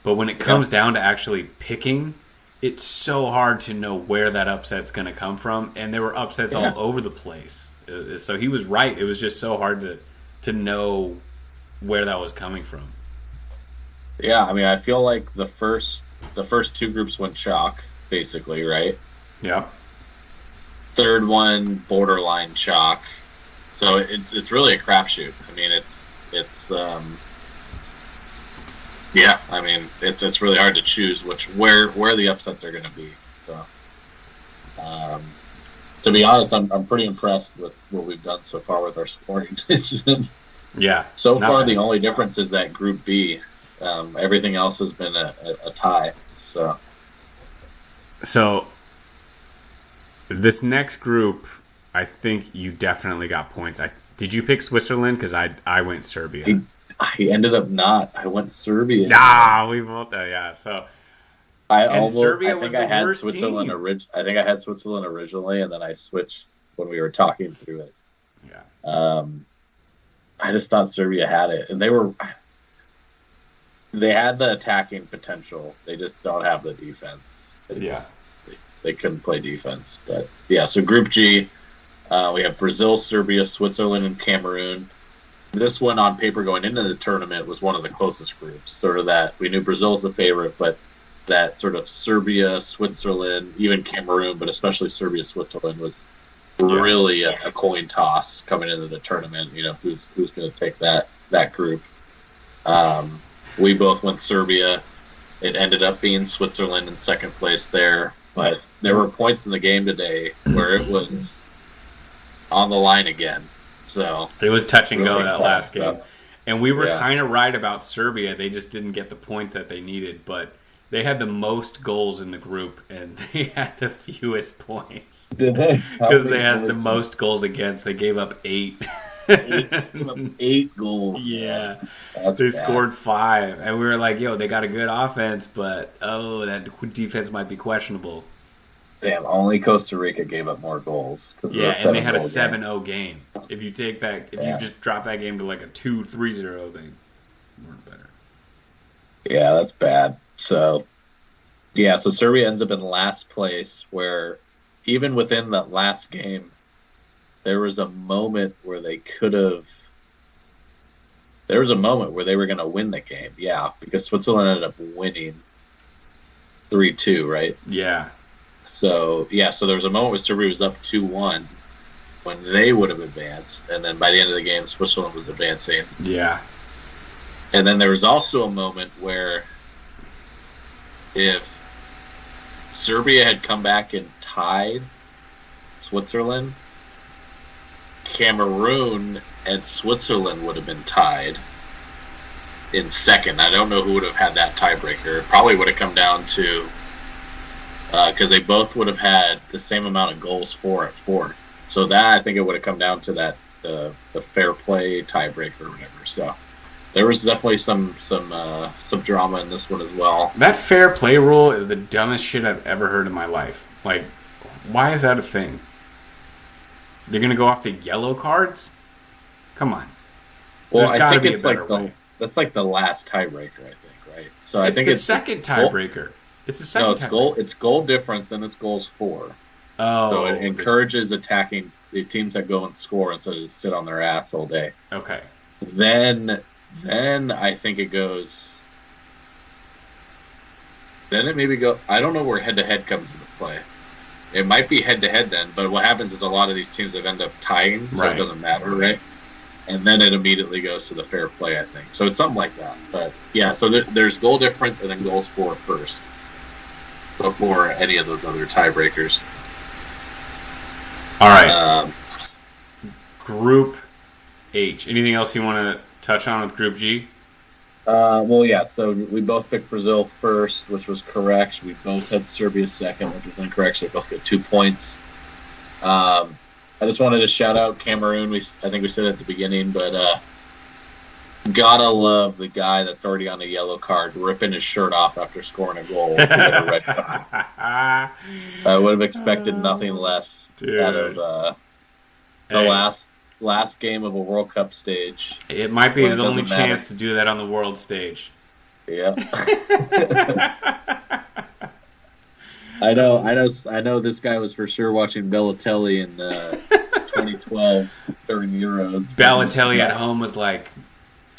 But when it comes down to actually picking, it's so hard to know where that upset's going to come from, and there were upsets all over the place. So he was right. It was just so hard to know where that was coming from. Yeah, I mean, I feel like the first 2 groups went chalk, basically, right? Yeah. Third one, borderline chalk. So it's really a crapshoot. I mean, it's really hard to choose where the upsets are going to be. So, to be honest, I'm pretty impressed with what we've done so far with our scoring. Yeah. So far, the only difference is that Group B. Everything else has been a tie. So this next group, I think you definitely got points. Did you pick Switzerland? Because I went Serbia. I ended up not. I went Serbia. We both So I think I had worst Switzerland team. I think I had Switzerland originally, and then I switched when we were talking through it. Yeah. I just thought Serbia had it, and they had the attacking potential. They just don't have the defense. Yeah. They couldn't play defense. But yeah, so Group G, we have Brazil, Serbia, Switzerland, and Cameroon. This one on paper going into the tournament was one of the closest groups. Sort of that we knew Brazil was the favorite, but that sort of Serbia, Switzerland, even Cameroon, but especially Serbia, Switzerland was really a coin toss coming into the tournament. You know, who's going to take that group. We both went Serbia. It ended up being Switzerland in second place there, but there were points in the game today where it was on the line again. So it was touch and go that last game. So, and we were kind of right about Serbia. They just didn't get the points that they needed, but they had the most goals in the group, and they had the fewest points. Did they? Because they had the most goals against. They gave up 8. Eight goals. Yeah. They scored 5. And we were like, yo, they got a good offense, but, that defense might be questionable. Damn, only Costa Rica gave up more goals. Yeah, and they had a 7-0 game. If you take that, if you just drop that game to like a 2-3-0, they weren't better. Yeah, that's bad. So Serbia ends up in last place, where even within that last game, there was a moment where they could have. There was a moment where they were going to win the game. Yeah, because Switzerland ended up winning 3-2, right? Yeah. So there was a moment where Serbia was up 2-1 when they would have advanced, and then by the end of the game, Switzerland was advancing. Yeah. And then there was also a moment where if Serbia had come back and tied Switzerland, Cameroon and Switzerland would have been tied in second. I don't know who would have had that tiebreaker. It probably would have come down to because they both would have had the same amount of goals for at 4. So that, I think it would have come down to that the fair play tiebreaker or whatever. So there was definitely some drama in this one as well. That fair play rule is the dumbest shit I've ever heard in my life. Like, why is that a thing? They're going to go off the yellow cards? Come on. Well, I think it's like that's like the last tiebreaker, I think, right? So I think it's the second tiebreaker. It's the second tiebreaker. It's goal difference, and it's goals for. Oh. So it encourages attacking the teams that go and score instead of just sit on their ass all day. Okay. Then I think it goes. Then it maybe go. I don't know where head-to-head comes into play. It might be head-to-head then, but what happens is a lot of these teams have end up tying, so It doesn't matter, right? And then it immediately goes to the fair play, I think. So it's something like that. But yeah, so there's goal difference and then goals for first before any of those other tiebreakers. All right. Group H. Anything else you want to touch on with Group G? Well, yeah, so we both picked Brazil first, which was correct. We both had Serbia second, which was incorrect, so we both get 2 points. I just wanted to shout out Cameroon. I think we said it at the beginning, but gotta love the guy that's already on a yellow card ripping his shirt off after scoring a goal to get a red card. I would have expected nothing less out of the last game of a World Cup stage. It might be his only chance to do that on the world stage. Yeah. I know this guy was for sure watching Balotelli in 2012 during the Euros. Balotelli at home was like,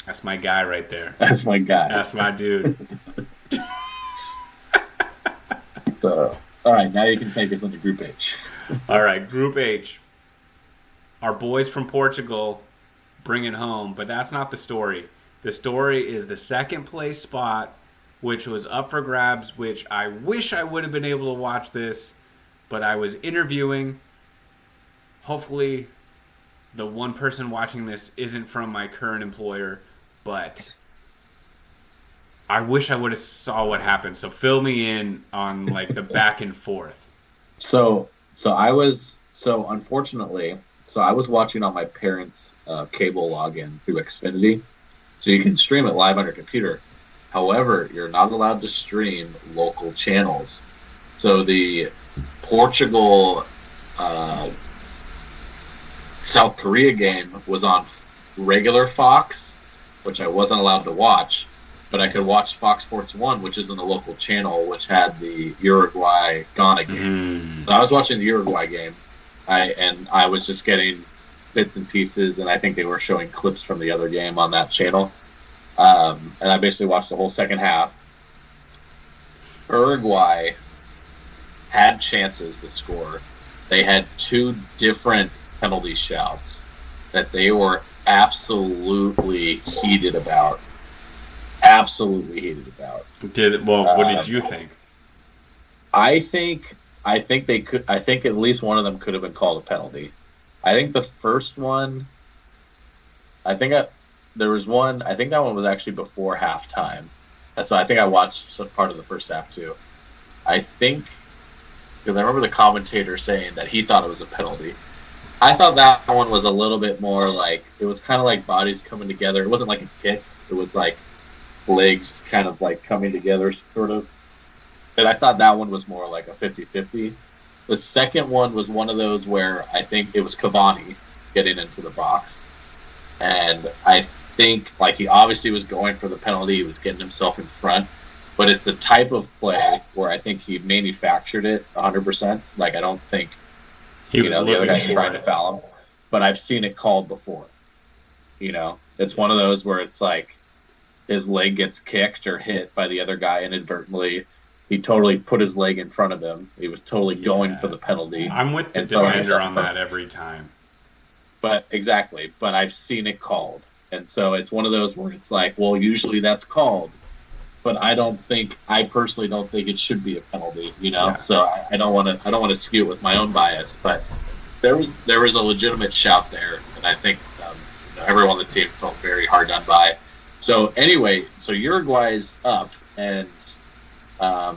that's my guy right there. That's my guy. That's my dude. So, all right, now you can take us into Group H. All right, Group H. Our boys from Portugal bring it home, but that's not the story. The story is the second place spot, which was up for grabs, which I wish I would have been able to watch this, but I was interviewing. Hopefully the one person watching this isn't from my current employer, but I wish I would have saw what happened. So fill me in on like the back and forth. So unfortunately, I was watching on my parents' cable login through Xfinity, so you can stream it live on your computer. However, you're not allowed to stream local channels. So the Portugal South Korea game was on regular Fox, which I wasn't allowed to watch. but I could watch Fox Sports 1, which isn't a local channel, which had the Uruguay-Ghana game. So I was watching the Uruguay game, I was just getting bits and pieces, and I think they were showing clips from the other game on that channel. And I basically watched the whole second half. Uruguay had chances to score. They had two different penalty shouts that they were absolutely heated about. Absolutely heated about. What did you think? I think they could. I think at least one of them could have been called a penalty. I think the first one. There was one. I think that one was actually before halftime. And so I think I watched some part of the first half too. I think because I remember the commentator saying that he thought it was a penalty. I thought that one was a little bit more like, it was kind of like bodies coming together. It wasn't like a kick. It was like legs kind of like coming together, sort of. And I thought that one was more like a 50-50. The second one was one of those where I think it was Cavani getting into the box. And I think, like, he obviously was going for the penalty. He was getting himself in front. But it's the type of play where I think he manufactured it 100%. Like, I don't think the other guy's trying to foul him. But I've seen it called before. It's one of those where it's like his leg gets kicked or hit by the other guy inadvertently. He totally put his leg in front of him. He was totally going for the penalty. I'm with the defender on that every time. But exactly. But I've seen it called. And so it's one of those where it's like, well, usually that's called. But I personally don't think it should be a penalty, Yeah. So I don't want to skew it with my own bias. But there was a legitimate shout there, and I think everyone on the team felt very hard done by. So anyway, Uruguay's up, and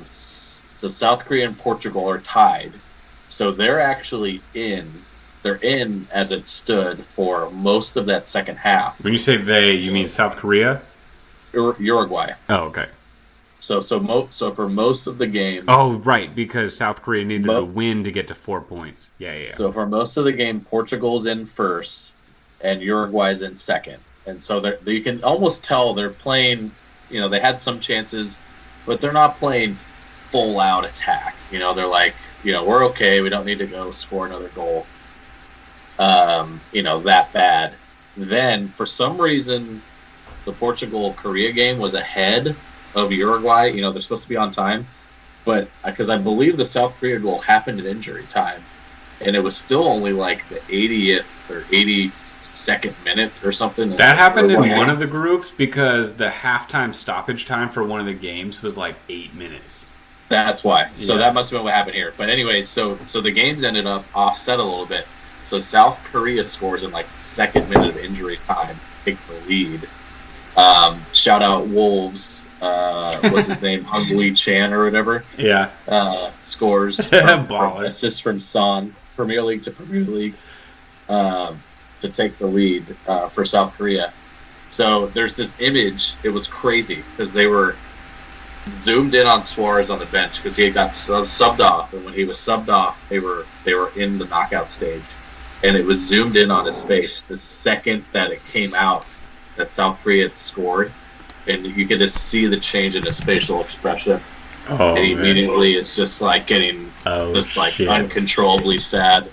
so South Korea and Portugal are tied. So they're actually in. They're in as it stood for most of that second half. When you say they, you mean South Korea? Uruguay. Oh, okay. So for most of the game. Oh, right, because South Korea needed a win to get to 4 points. Yeah. So for most of the game, Portugal's in first, and Uruguay's in second. And so you can almost tell they're playing. They had some chances, but they're not playing full out attack. They're like, we're okay. We don't need to go score another goal. That bad. Then for some reason, the Portugal-Korea game was ahead of Uruguay. They're supposed to be on time. But because I believe the South Korea goal happened in injury time. And it was still only like the 80th or 82nd minute or something. That happened in one of the groups because the halftime stoppage time for one of the games was like 8 minutes. That's why. So that must have been what happened here. But anyway, so the games ended up offset a little bit. So South Korea scores in like the second minute of injury time, take the lead. Shout out Wolves. What's his name? Hung Lee Chan or whatever. Yeah. Scores. Assist from Son. Premier League to Premier League. To take the lead for South Korea. So there's this image. It was crazy because they were zoomed in on Suarez on the bench because he got subbed off, and when he was subbed off, they were in the knockout stage, and it was zoomed in on his face the second that it came out that South Korea had scored, and you could just see the change in his facial expression. And he immediately is just like getting uncontrollably sad.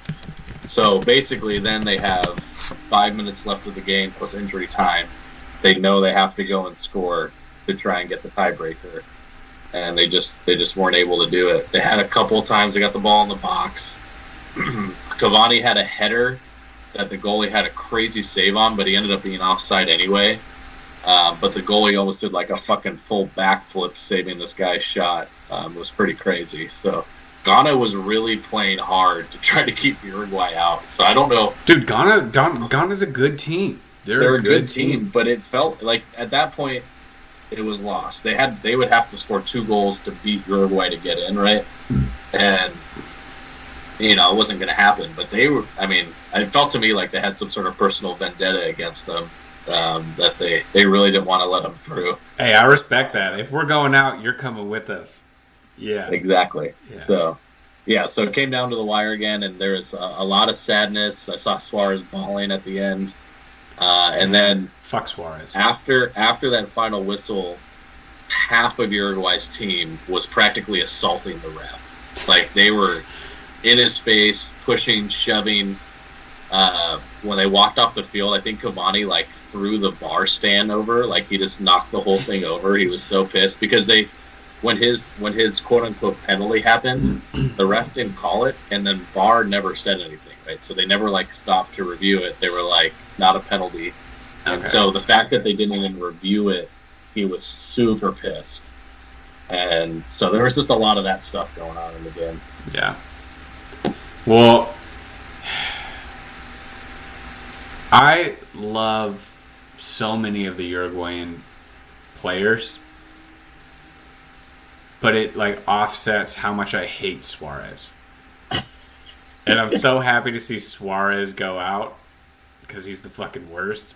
So basically, then they have 5 minutes left of the game plus injury time. They know they have to go and score to try and get the tiebreaker, and they just weren't able to do it. They had a couple of times they got the ball in the box. Cavani had a header that the goalie had a crazy save on, but he ended up being offside anyway. But the goalie almost did like a fucking full backflip saving this guy's shot. It was pretty crazy. So Ghana was really playing hard to try to keep Uruguay out. So I don't know. Dude, Ghana's a good team. They're a good team, but it felt like at that point it was lost. They would have to score 2 goals to beat Uruguay to get in, right? And it wasn't going to happen. But they were. I mean, it felt to me like they had some sort of personal vendetta against them. That they really didn't want to let them through. Hey, I respect that. If we're going out, you're coming with us. Yeah. Exactly. Yeah. So it came down to the wire again, and there was a lot of sadness. I saw Suarez bawling at the end. And then fuck Suarez. After that final whistle, half of Uruguay's team was practically assaulting the ref. Like, they were in his face, pushing, shoving. When they walked off the field, I think Cavani like threw the bar stand over. Like, he just knocked the whole thing over. He was so pissed because when his quote unquote penalty happened, the ref didn't call it, and then VAR never said anything, right? So they never like stopped to review it. They were like, not a penalty. And so the fact that they didn't even review it, he was super pissed. And so there was just a lot of that stuff going on in the game. Yeah. Well, I love so many of the Uruguayan players, but it like offsets how much I hate Suarez. And I'm so happy to see Suarez go out because he's the fucking worst.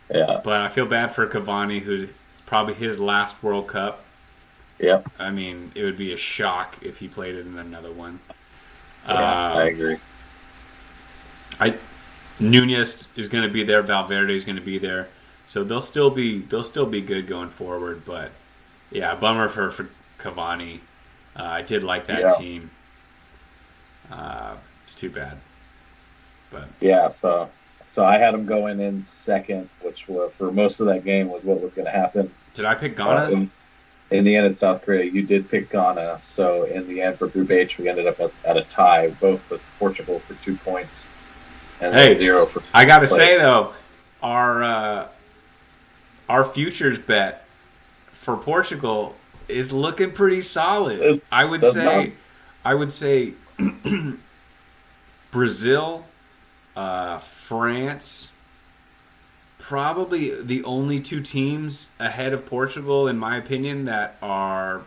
Yeah. But I feel bad for Cavani, who's probably his last World Cup. Yep. I mean, it would be a shock if he played in another one. Yeah, I agree. Nunez is going to be there. Valverde is going to be there, so they'll still be good going forward. But yeah, bummer for Cavani. I did like that team. It's too bad. But yeah, so I had him going in second, which was, for most of that game was what was going to happen. Did I pick Ghana? In the end, in South Korea, you did pick Ghana. So in the end, for Group H, we ended up at a tie, both with Portugal for 2 points and then 0 for. I got to say though, our futures bet for Portugal is looking pretty solid. I would say Brazil, France. Probably the only two teams ahead of Portugal, in my opinion, that are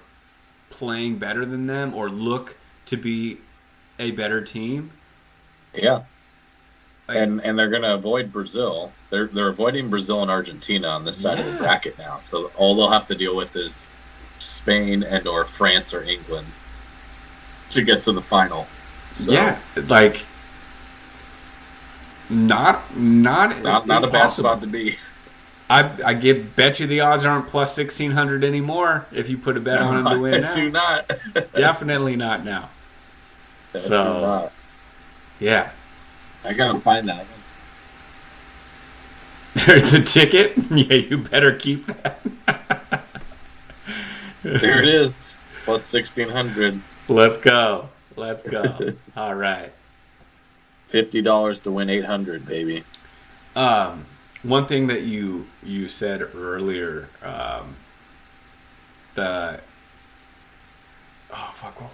playing better than them or look to be a better team. Yeah, and they're going to avoid Brazil. They're avoiding Brazil and Argentina on this side of the bracket now. So all they'll have to deal with is Spain and or France or England to get to the final. So, yeah, like. Not a bad spot to be. I bet you the odds aren't plus 1,600 anymore if you put a bet on them to win now. Do not. Definitely not now. So, yeah. I gotta find that. There's the ticket. Yeah, you better keep that. There it is. Plus 1,600. Let's go. All right. $50 to win 800, baby. One thing that you said earlier, what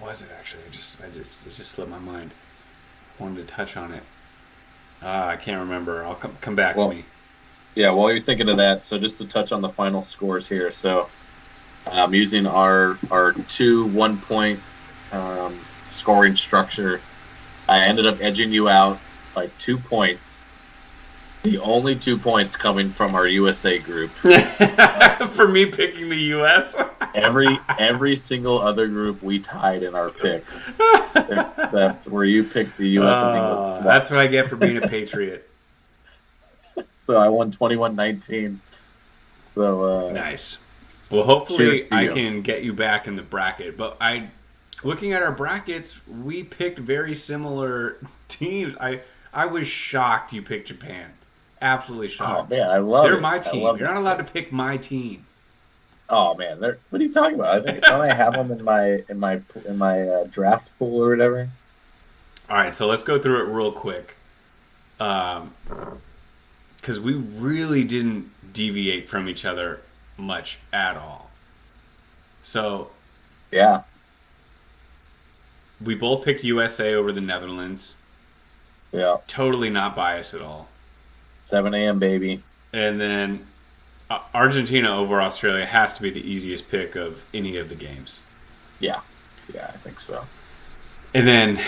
was it actually? It just slipped my mind. I wanted to touch on it. I can't remember. I'll come back to me. Yeah, while you're thinking of that, so just to touch on the final scores here. So I'm using our 2 1-point scoring structure. I ended up edging you out by 2 points. The only 2 points coming from our USA group. For me picking the US? every single other group we tied in our picks. Except where you picked the US and England. That's what I get for being a patriot. So I won 21-19. So nice. Well, hopefully I can get you back in the bracket. But looking at our brackets, we picked very similar teams. I was shocked you picked Japan. Absolutely shocked. Oh man, I love it. They're my team. You're not allowed to pick my team. Oh man, what are you talking about? Don't I have them in my draft pool or whatever? All right, so let's go through it real quick. Because we really didn't deviate from each other much at all. So yeah. We both picked USA over the Netherlands. Yeah. Totally not biased at all. 7 a.m. baby. And then Argentina over Australia has to be the easiest pick of any of the games. Yeah. Yeah, I think so. And then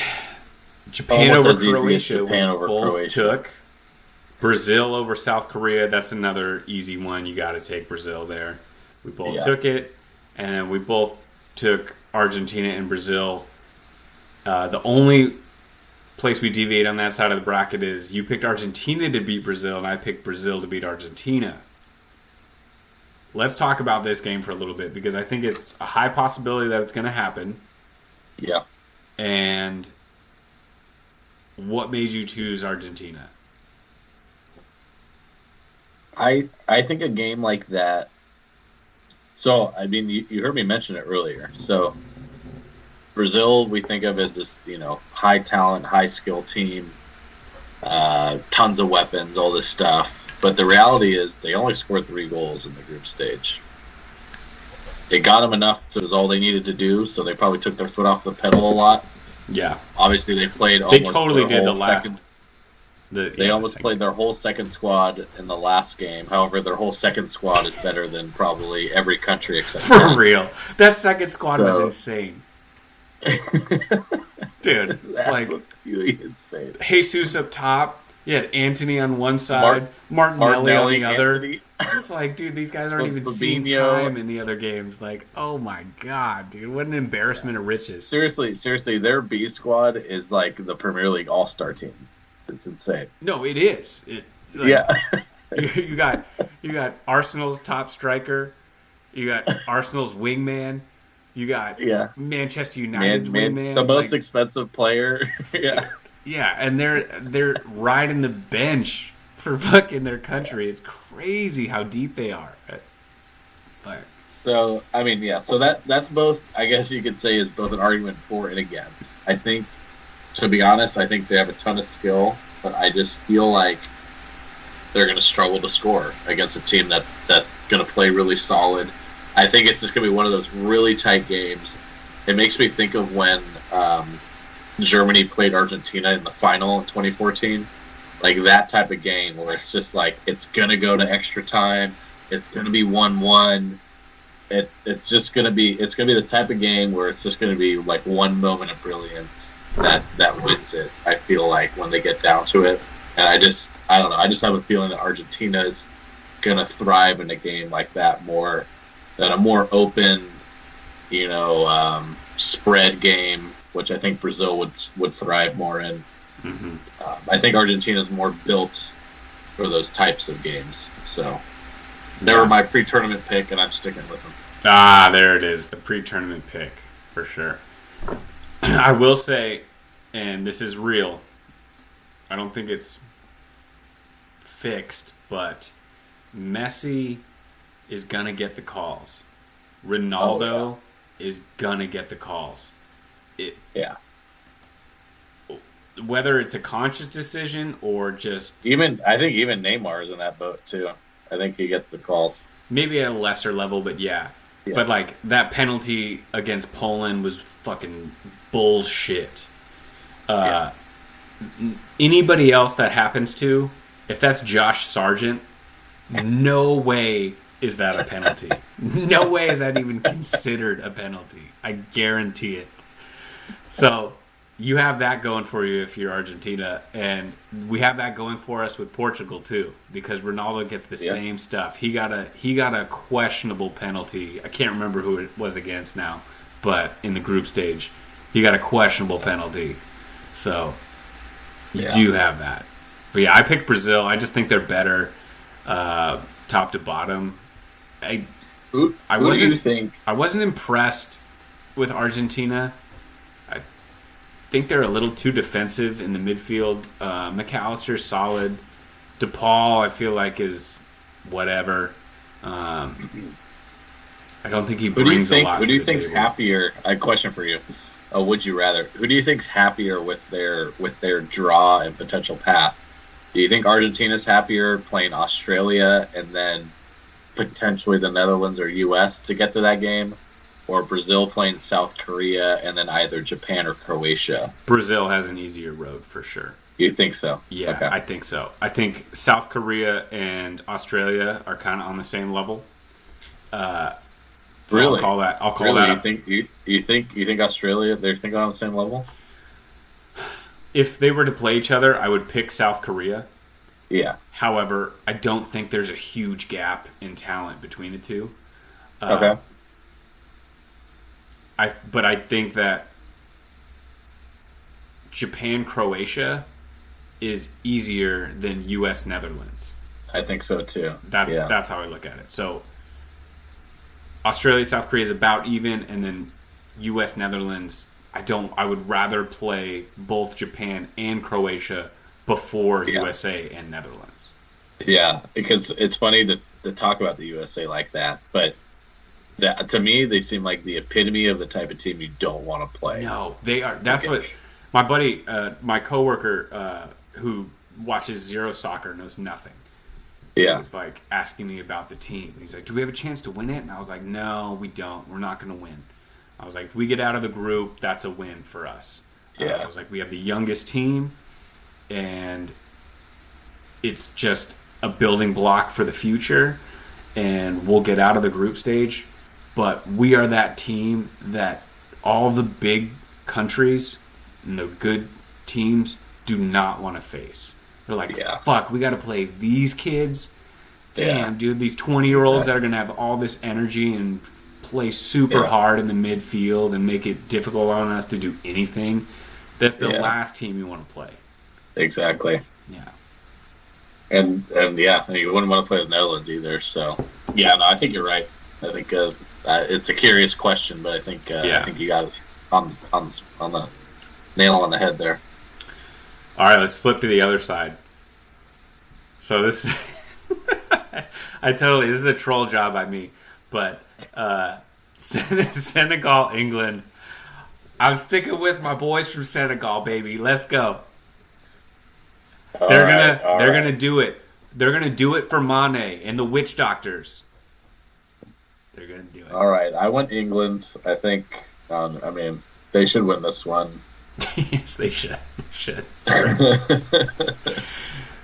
Japan over Croatia. Both took Brazil over South Korea. That's another easy one. You got to take Brazil there. We both took it. And we both took Argentina and Brazil. The only place we deviate on that side of the bracket is you picked Argentina to beat Brazil, and I picked Brazil to beat Argentina. let's talk about this game for a little bit because I think it's a high possibility that it's going to happen. Yeah. And what made you choose Argentina? I think a game like that. So I mean, you heard me mention it earlier. So Brazil, we think of as this, high talent, high skill team, tons of weapons, all this stuff. But the reality is, they only scored 3 goals in the group stage. It got them enough. It was all they needed to do. So they probably took their foot off the pedal a lot. Yeah, Obviously, they played. they totally did the last. Second, they almost played their whole second squad in the last game. However, their whole second squad is better than probably every country except for real. That second squad was insane, dude. That's really insane. Jesus up top. You had Anthony on one side, Martinelli on the other. It's like, dude, these guys aren't even seeing time in the other games. Like, oh my god, dude, what an embarrassment of riches. Seriously, their B squad is like the Premier League All-Star team. It's insane. No, it is. You got Arsenal's top striker. You got Arsenal's wingman. You got Manchester United's wingman. The most expensive player. Yeah. Yeah, and they're riding the bench for fucking their country. It's crazy how deep they are. But so I mean, yeah. So that's both. I guess you could say is both an argument for and against. I think, to be honest, I think they have a ton of skill, but I just feel like they're going to struggle to score against a team that's going to play really solid. I think it's just going to be one of those really tight games. It makes me think of when Germany played Argentina in the final in 2014. Like that type of game where it's just like it's going to go to extra time. It's going to be 1-1. It's just going to be the type of game where it's just going to be like one moment of brilliance that wins it. I feel like when they get down to it, and I don't know. I just have a feeling that Argentina is going to thrive in a game like that more than a more open, spread game, which I think Brazil would thrive more in. Mm-hmm. I think Argentina is more built for those types of games. So they were my pre-tournament pick, and I'm sticking with them. Ah, there it is, the pre-tournament pick for sure. I will say, and this is real, I don't think it's fixed, but Messi is gonna get the calls. Ronaldo is gonna get the calls. Whether it's a conscious decision or just I think even Neymar is in that boat too. I think he gets the calls. Maybe at a lesser level, but yeah. But like that penalty against Poland was fucking bullshit. Anybody else that happens to, if that's Josh Sargent, no way is that a penalty. No way is that even considered a penalty. I guarantee it. So you have that going for you if you're Argentina, and we have that going for us with Portugal too, because Ronaldo gets the same stuff. He got a questionable penalty. I can't remember who it was against now, but in the group stage, he got a questionable penalty. So you do have that. But yeah, I picked Brazil. I just think they're better, top to bottom. Who do you think? I wasn't impressed with Argentina. I think they're a little too defensive in the midfield. McAllister's solid. DePaul, I feel like, is whatever. I don't think he brings a lot. Who do you think's happier? A question for you. Would you rather? Who do you think's happier with their draw and potential path? Do you think Argentina's happier playing Australia and then potentially the Netherlands or U.S. to get to that game, or Brazil playing South Korea and then either Japan or Croatia? Brazil has an easier road for sure. You think so? Yeah, okay. I think so. I think South Korea and Australia are kind of on the same level. So really? I'll call that. You think Australia? They're thinking on the same level? If they were to play each other, I would pick South Korea. Yeah. However, I don't think there's a huge gap in talent between the two. Okay. But I think that Japan-Croatia is easier than U.S. Netherlands. I think so too. That's how I look at it. So Australia, South Korea is about even, and then U.S. Netherlands. I would rather play both Japan and Croatia before Yeah. USA and Netherlands. Yeah, because it's funny to talk about the USA like that, but that to me they seem like the epitome of the type of team you don't want to play. No, they are. That's what my buddy, my coworker, who watches zero soccer, knows nothing. He Yeah, was like asking me about the team. He's like, "Do we have a chance to win it?" And I was like, "No, we don't. We're not going to win." I was like, "If we get out of the group, that's a win for us." yeah, I was like, "We have the youngest team, and it's just a building block for the future, and we'll get out of the group stage. But we are that team that all the big countries and the good teams do not want to face. They're like, yeah, fuck, we got to play these kids. Damn, yeah, dude, these 20-year-olds that are going to have all this energy and play super yeah, hard in the midfield and make it difficult on us to do anything. That's the yeah. last team you want to play." Exactly. Yeah. And yeah, you wouldn't want to play the Netherlands either. So yeah, no, I think you're right. I think it's a curious question, but I think you got it on the nail on the head there. All right, let's flip to the other side. So this is this is a troll job by me, but Senegal, England. I'm sticking with my boys from Senegal, baby. Let's go. They're gonna do it. They're gonna do it for Mane and the witch doctors. They're gonna do it. All right, I went England. I think. I mean, they should win this one. Yes, they should.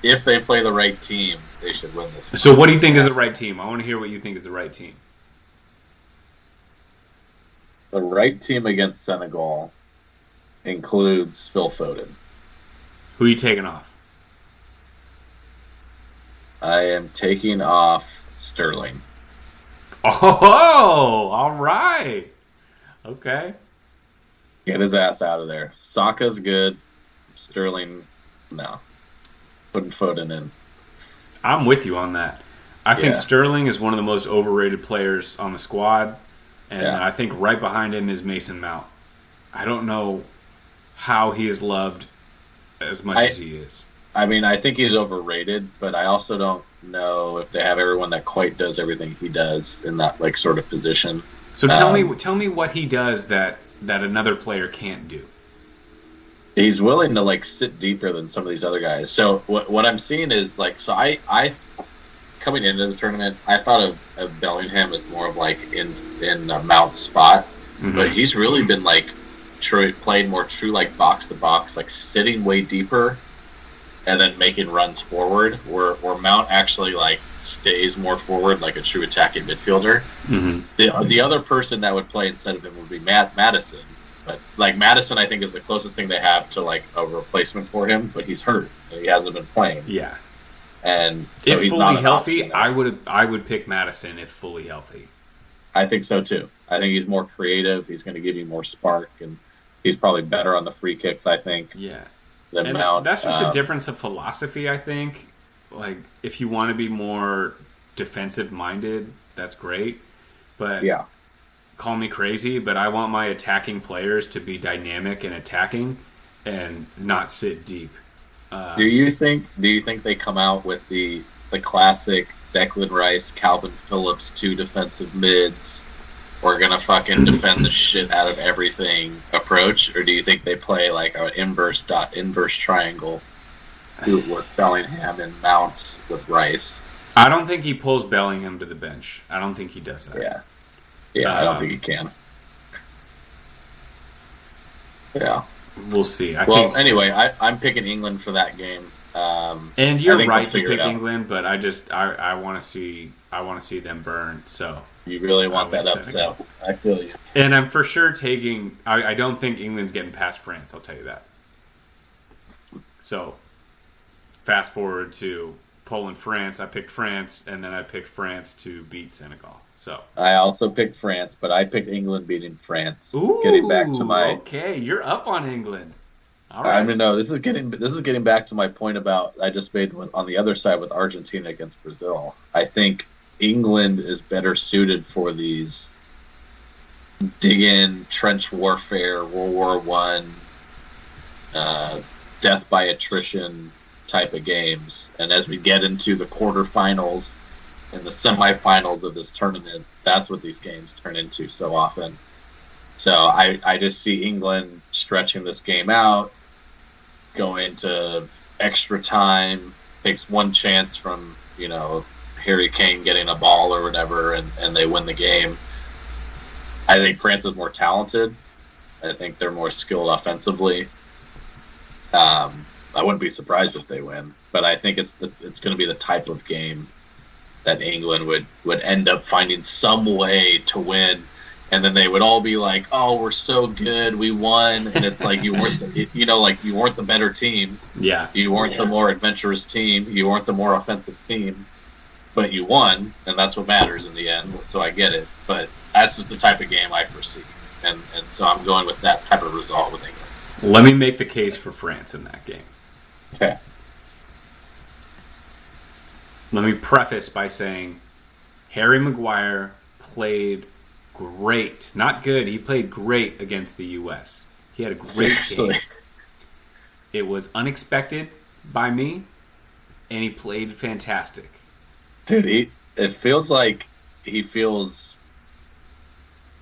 If they play the right team, they should win this one. So, what do you think is the right team? I want to hear what you think is the right team. The right team against Senegal includes Phil Foden. Who are you taking off? I am taking off Sterling. Oh, all right. Okay. Get his ass out of there. Saka's good. Sterling, no. Putting Foden in. I'm with you on that. I think Yeah. Sterling is one of the most overrated players on the squad, and Yeah. I think right behind him is Mason Mount. I don't know how he is loved as much as he is. I mean, I think he's overrated, but I also don't know if they have everyone that quite does everything he does in that like sort of position. So tell me what he does that another player can't do. He's willing to like sit deeper than some of these other guys. So what I'm seeing is like, so I coming into the tournament, I thought of Bellingham as more of like in Mount's spot, but he's really been like played more true like box to box, like sitting way deeper and then making runs forward, where Mount actually like stays more forward like a true attacking midfielder. Mm-hmm. The other person that would play instead of him would be Madison. But like Madison, I think is the closest thing they have to like a replacement for him. But he's hurt; he hasn't been playing. Yeah, and so if he's fully not an healthy, option there. I would pick Madison if fully healthy. I think so too. I think he's more creative. He's going to give you more spark, and he's probably better on the free kicks. I think. Yeah, Than and Mount. that's just a difference of philosophy. I think, like if you want to be more defensive minded, that's great. But yeah. Call me crazy, but I want my attacking players to be dynamic and attacking, and not sit deep. Do you think they come out with the classic Declan Rice, Calvin Phillips, two defensive mids? We're gonna fucking defend the shit out of everything approach, or do you think they play like an inverse triangle with Bellingham and Mount with Rice? I don't think he pulls Bellingham to the bench. I don't think he does that. Yeah, I don't think he can. Yeah. We'll see. Anyway, I'm picking England for that game. And you're right to pick England, but I want to see them burn. So you really want that upset. I feel you. And I'm for sure taking. I don't think England's getting past France. I'll tell you that. So fast forward to Poland, France. I picked France, and then I picked France to beat Senegal. So I also picked France, but I picked England beating France. Ooh, getting back to my okay, you're up on England. All right. I mean, no, this is getting back to my point about I just made on the other side with Argentina against Brazil. I think England is better suited for these dig in, trench warfare, World War One, death by attrition type of games. And as we get into the quarterfinals and the semifinals of this tournament, that's what these games turn into so often. So I just see England stretching this game out, going to extra time, takes one chance from, Harry Kane getting a ball or whatever, and they win the game. I think France is more talented. I think they're more skilled offensively. I wouldn't be surprised if they win, but I think it's going to be the type of game that England would end up finding some way to win, and then they would all be like, "Oh, we're so good, we won," and it's like you weren't, you weren't the better team. Yeah, you weren't the more adventurous team. You weren't the more offensive team, but you won, and that's what matters in the end. So I get it, but that's just the type of game I foresee, and so I'm going with that type of result with England. Let me make the case for France in that game. Okay. Let me preface by saying Harry Maguire played great. Not good. He played great against the U.S. He had a great game. It was unexpected by me, and he played fantastic. Dude, it feels like he feels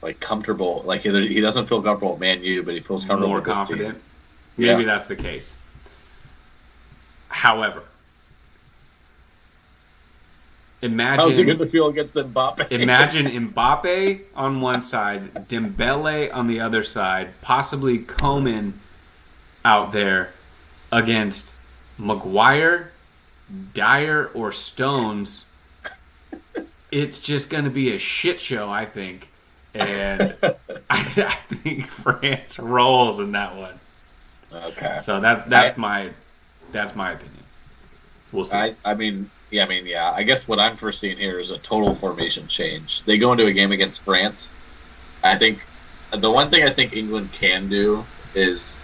like comfortable. Like he doesn't feel comfortable at Man U, but he feels comfortable more with this confident. team. Maybe that's the case. However, how's it going to feel against Mbappe? Imagine Mbappe on one side, Dembele on the other side, possibly Coman out there against Maguire, Dyer, or Stones. It's just going to be a shit show, I think. And I think France rolls in that one. Okay. So that's my opinion. We'll see. I guess what I'm foreseeing here is a total formation change. They go into a game against France. I think the one thing I think England can do is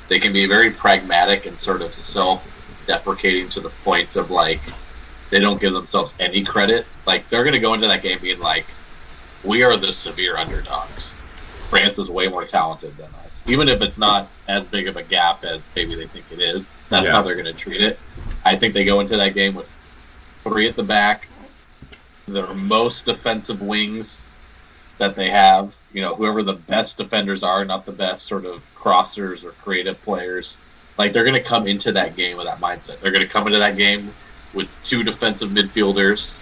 they can be very pragmatic and sort of self-deprecating to the point of like they don't give themselves any credit. Like they're going to go into that game being like, we are the severe underdogs. France is way more talented than us. Even if it's not as big of a gap as maybe they think it is, that's how they're going to treat it. I think they go into that game with 3 at the back, their most defensive wings that they have, whoever the best defenders are, not the best sort of crossers or creative players. Like, they're going to come into that game with that mindset. They're going to come into that game with 2 defensive midfielders.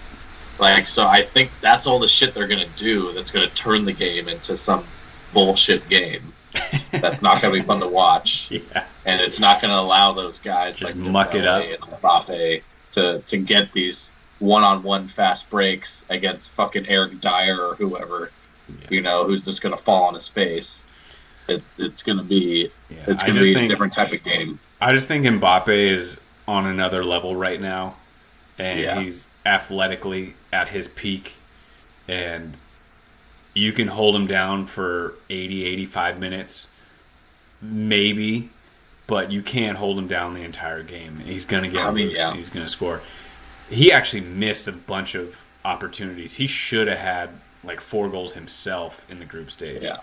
Like, so I think that's all the shit they're going to do that's going to turn the game into some bullshit game. That's not going to be fun to watch. Yeah. And it's not going to allow those guys just like muck it up and Mbappe to get these one-on-one fast breaks against fucking Eric Dyer or whoever, who's just going to fall on his face. It's going to be a different type of game. I just think Mbappe is on another level right now, and he's athletically at his peak, and you can hold him down for 80, 85 minutes, maybe, but you can't hold him down the entire game. He's going to get loose. Yeah. He's going to score. He actually missed a bunch of opportunities. He should have had like 4 goals himself in the group stage. Yeah.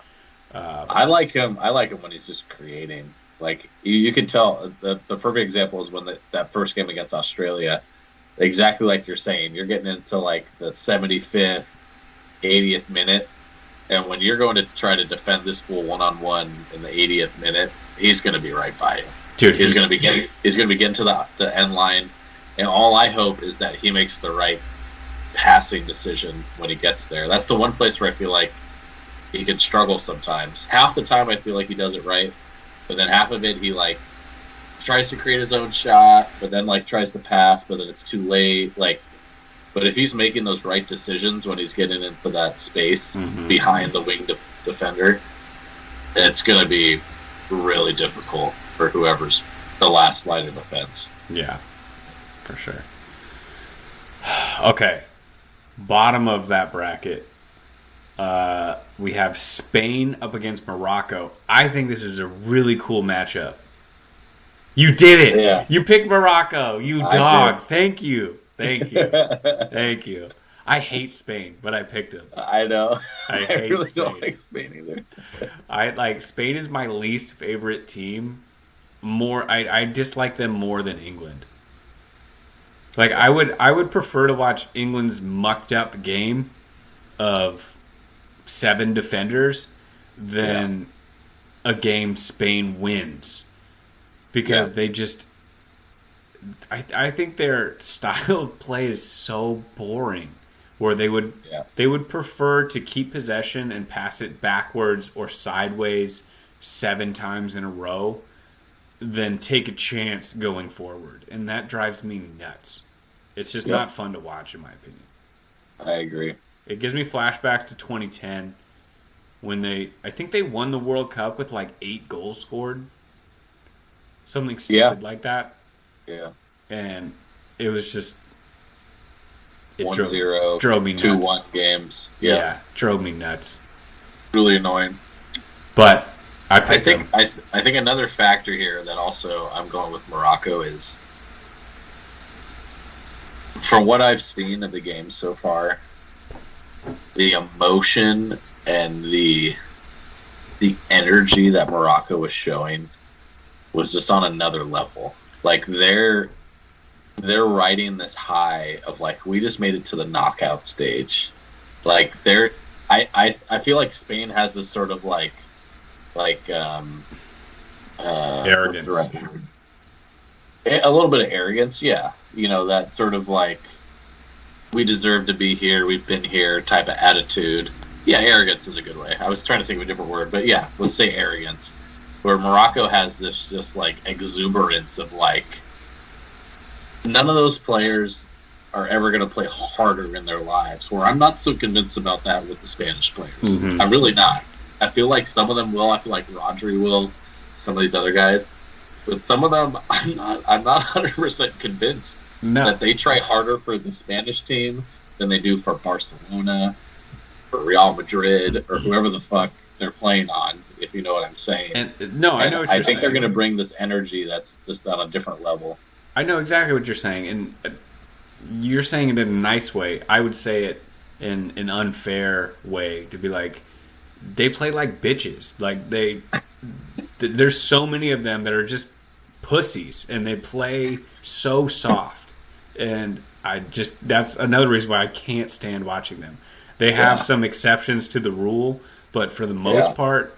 I like him. I like him when he's just creating. Like you can tell. The perfect example is when that first game against Australia. Exactly like you're saying. You're getting into like the 75th, 80th minute, and when you're going to try to defend this fool one-on-one in the 80th minute, he's going to be right by you. Dude, he's going to be getting to the end line, and all I hope is that he makes the right passing decision when he gets there. That's the one place where I feel like he could struggle sometimes. Half the time I feel like he does it right, but then half of it he like tries to create his own shot, but then like tries to pass, but then it's too late. Like, but if he's making those right decisions when he's getting into that space behind the wing defender, it's going to be really difficult for whoever's the last line of defense. Yeah, for sure. Okay, bottom of that bracket. We have Spain up against Morocco. I think this is a really cool matchup. You did it! Yeah. You picked Morocco, you dog. Thank you. Thank you. I hate Spain, but I picked them. I know. I I hate really Spain. don't like Spain either. I like Spain is my least favorite team. I dislike them more than England. Like I would prefer to watch England's mucked up game of 7 defenders than a game Spain wins because they just. I think their style of play is so boring, where they would prefer to keep possession and pass it backwards or sideways 7 times in a row than take a chance going forward, and that drives me nuts. It's just not fun to watch, in my opinion. I agree. It gives me flashbacks to 2010 when I think they won the World Cup with like 8 goals scored, something stupid like that. Yeah. And it was just... It 1-0, drove me nuts. 2-1 games. Yeah, drove me nuts. Really annoying. But I think another factor here that also I'm going with Morocco is, from what I've seen of the game so far, the emotion and the energy that Morocco was showing was just on another level. Like they're riding this high of like, we just made it to the knockout stage. Like I feel like Spain has this sort of arrogance. What's the right word? A little bit of arrogance, yeah. You know, that sort of like, we deserve to be here, we've been here type of attitude. Yeah, arrogance is a good way. I was trying to think of a different word, but yeah, let's say arrogance. Where Morocco has this just like exuberance of like, none of those players are ever going to play harder in their lives. Where I'm not so convinced about that with the Spanish players. Mm-hmm. I'm really not. I feel like some of them will. I feel like Rodri will. Some of these other guys, but some of them, I'm not 100% convinced that they try harder for the Spanish team than they do for Barcelona, for Real Madrid, or whoever the fuck they're playing on. If you know what I'm saying. I know what you're saying. I think they're going to bring this energy that's just on a different level. I know exactly what you're saying, and you're saying it in a nice way. I would say it in an unfair way, to be like, they play like bitches. Like there's so many of them that are just pussies, and they play so soft. And that's another reason why I can't stand watching them. They have some exceptions to the rule, but for the most part,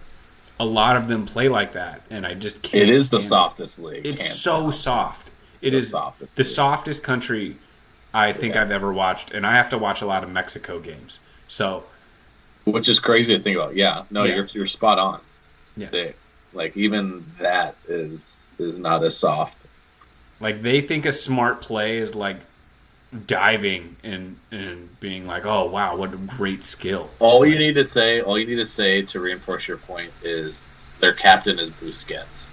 a lot of them play like that, and I just can't. It is the softest league. It's so soft. It is the softest country I think I've ever watched, and I have to watch a lot of Mexico games. So, which is crazy to think about. Yeah, no, you're spot on. Yeah, like even that is not as soft. Like they think a smart play is like diving and being like, oh wow, what a great skill. All you need to say to reinforce your point is their captain is Busquets.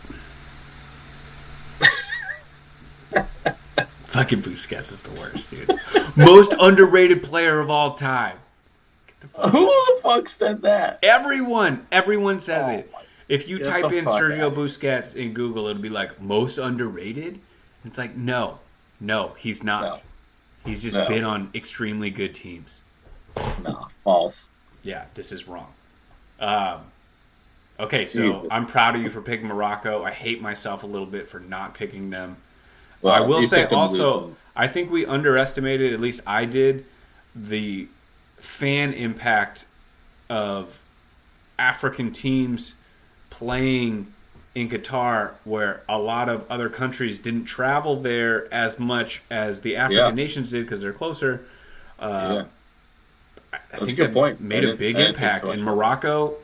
Fucking Busquets is the worst, dude. Most underrated player of all time. Who the fuck said that? Everyone says it. If you type in Sergio Busquets in Google, it'll be like most underrated. It's like no, he's not. No. He's just been on extremely good teams. No, false. Yeah, this is wrong. Okay, so I'm proud of you for picking Morocco. I hate myself a little bit for not picking them. Well, I will say also, I think we underestimated, at least I did, the fan impact of African teams playing in Qatar, where a lot of other countries didn't travel there as much as the African nations did because they're closer. I think a good point. Made a big impact. In Morocco,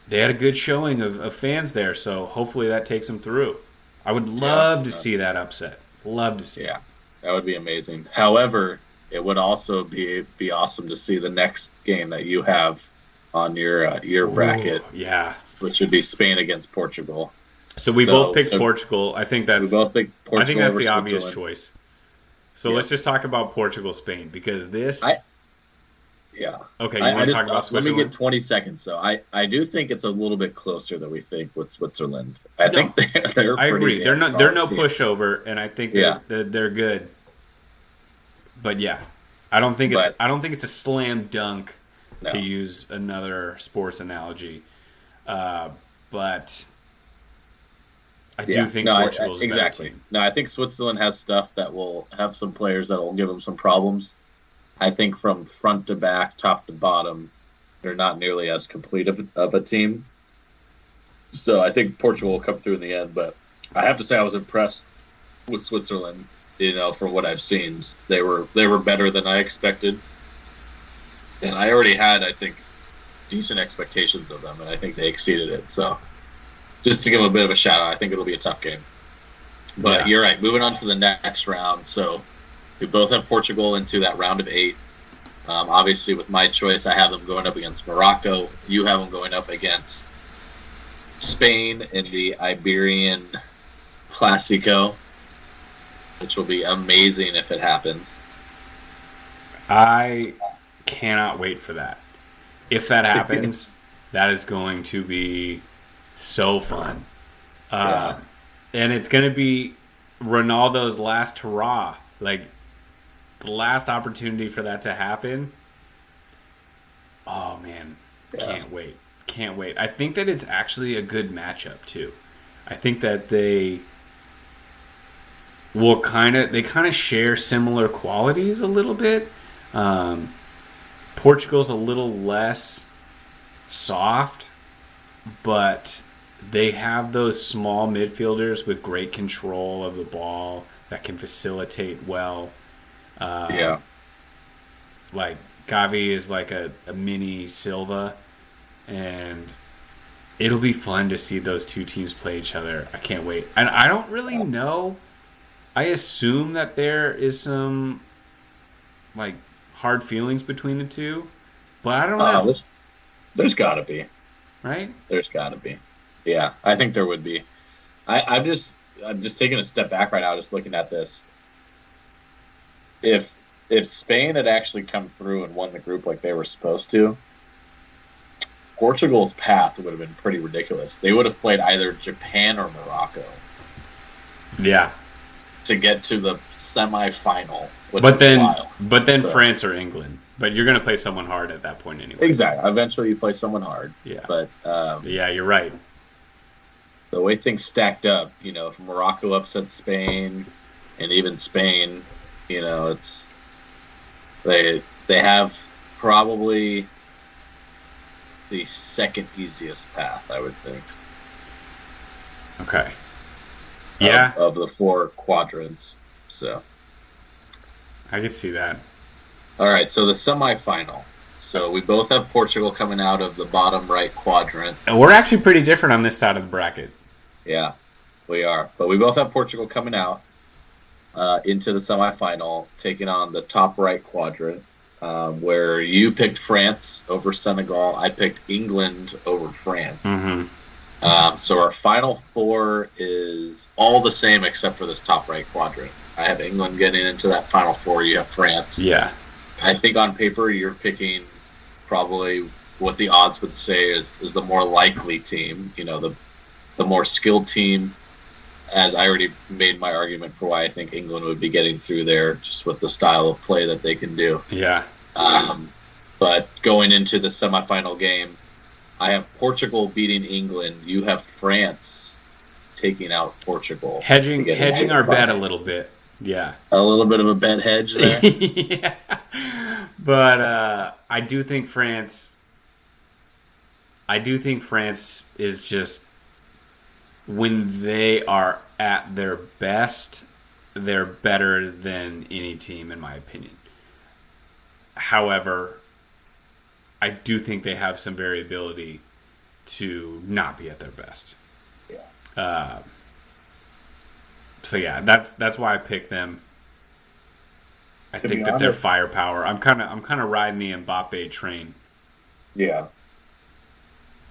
they had a good showing of fans there, so hopefully that takes them through. I would love to see that upset. Love to see it. Yeah, that would be amazing. However, it would also be awesome to see the next game that you have on your bracket. Yeah. Which would be Spain against Portugal. So we both picked Portugal. I think that's the obvious choice. So let's just talk about Portugal-Spain, because this... Okay, you want to talk about Switzerland? Let me get 20 seconds. So I do think it's a little bit closer than we think with Switzerland. I think they're I agree. They're no pushover, and I think they're good. But yeah, But I don't think it's a slam dunk to no, use another sports analogy. But I do yeah, think no, Portugal's a better exactly. team. No, I think Switzerland has stuff that will have some players that will give them some problems. I think from front to back, top to bottom, they're not nearly as complete of a team. So I think Portugal will come through in the end. But I have to say I was impressed with Switzerland. From what I've seen, they were better than I expected, and I already had, I think, decent expectations of them, and I think they exceeded it. So just to give them a bit of a shout out, I think it'll be a tough game. But Yeah. you're right. Moving on to the next round. So we both have Portugal into that round of 8. Obviously, with my choice, I have them going up against Morocco. You have them going up against Spain in the Iberian Clasico, which will be amazing if it happens. I cannot wait for that. If that happens, that is going to be so fun. Yeah. And it's going to be Ronaldo's last hurrah. Like, the last opportunity for that to happen. Oh, man. Yeah. Can't wait. Can't wait. I think that it's actually a good matchup, too. I think that they kind of share similar qualities a little bit. Portugal's a little less soft, but they have those small midfielders with great control of the ball that can facilitate well. Yeah. Like Gavi is like a mini Silva, and it'll be fun to see those two teams play each other. I can't wait. And I don't really know. I assume that there is some like hard feelings between the two, but I don't know. There's got to be. Right? There's got to be. Yeah, I think there would be. I'm just taking a step back right now, just looking at this. If Spain had actually come through and won the group like they were supposed to, Portugal's path would have been pretty ridiculous. They would have played either Japan or Morocco Yeah. to get to the semifinal. But then So- France or England. But you're going to play someone hard at that point anyway. Exactly. Eventually, you play someone hard. Yeah. But Yeah, you're right. the way things stacked up, if Morocco upset Spain, and even Spain, it's they have probably the second easiest path, I would think. Okay. Yeah. Of the 4 quadrants. So. I can see that. All right, so the semifinal. So we both have Portugal coming out of the bottom right quadrant. And we're actually pretty different on this side of the bracket. Yeah, we are. But we both have Portugal coming out into the semifinal, taking on the top right quadrant, where you picked France over Senegal. I picked England over France. Mm-hmm. So our final 4 is all the same except for this top right quadrant. I have England getting into that final 4. You have France. Yeah. I think on paper you're picking probably what the odds would say is the more likely team, the more skilled team, as I already made my argument for why I think England would be getting through there, just with the style of play that they can do. Yeah. But going into the semifinal game, I have Portugal beating England. You have France taking out Portugal. Hedging our bet a little bit. Yeah. A little bit of a bet hedge there. Yeah. But I do think France is just, when they are at their best, they're better than any team, in my opinion. However, I do think they have some variability to not be at their best. Yeah. So yeah, that's why I picked them. I To think be that their honest- firepower. I'm kind of riding the Mbappe train. Yeah.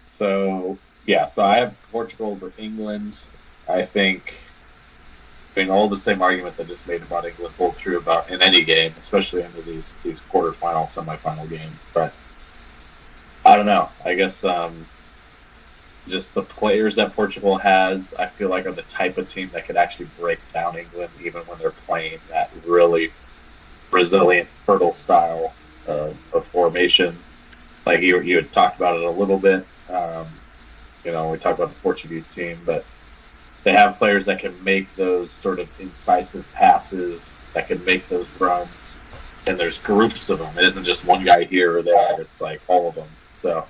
So I have Portugal over England. I think all the same arguments I just made about England hold true about in any game, especially into these quarterfinal, semifinal games. But I don't know. I guess just the players that Portugal has, I feel like, are the type of team that could actually break down England even when they're playing that really Brazilian turtle style of formation. Like you had talked about it a little bit. We talked about the Portuguese team, but they have players that can make those sort of incisive passes, that can make those runs, and there's groups of them. It isn't just one guy here or there. It's like all of them. So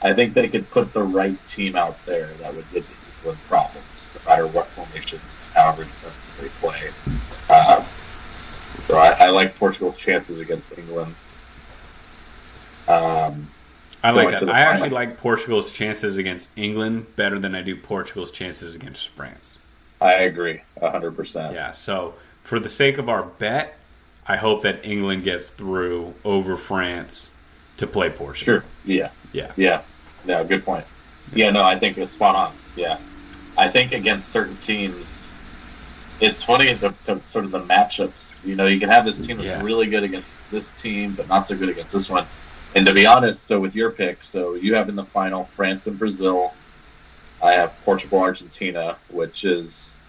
I think they could put the right team out there that would give England problems, no matter what formation, however they play. So I like Portugal's chances against England. I like that. I actually like Portugal's chances against England better than I do Portugal's chances against France. I agree, 100%. Yeah, so for the sake of our bet, I hope that England gets through over France to play Portugal. Sure, yeah. Yeah. Yeah, good point. Yeah, no, I think it's spot on. Yeah. I think against certain teams, it's funny to sort of the matchups. You can have this team that's really good against this team, but not so good against this one. And to be honest, so with your pick, so you have in the final France and Brazil. I have Portugal, Argentina, which is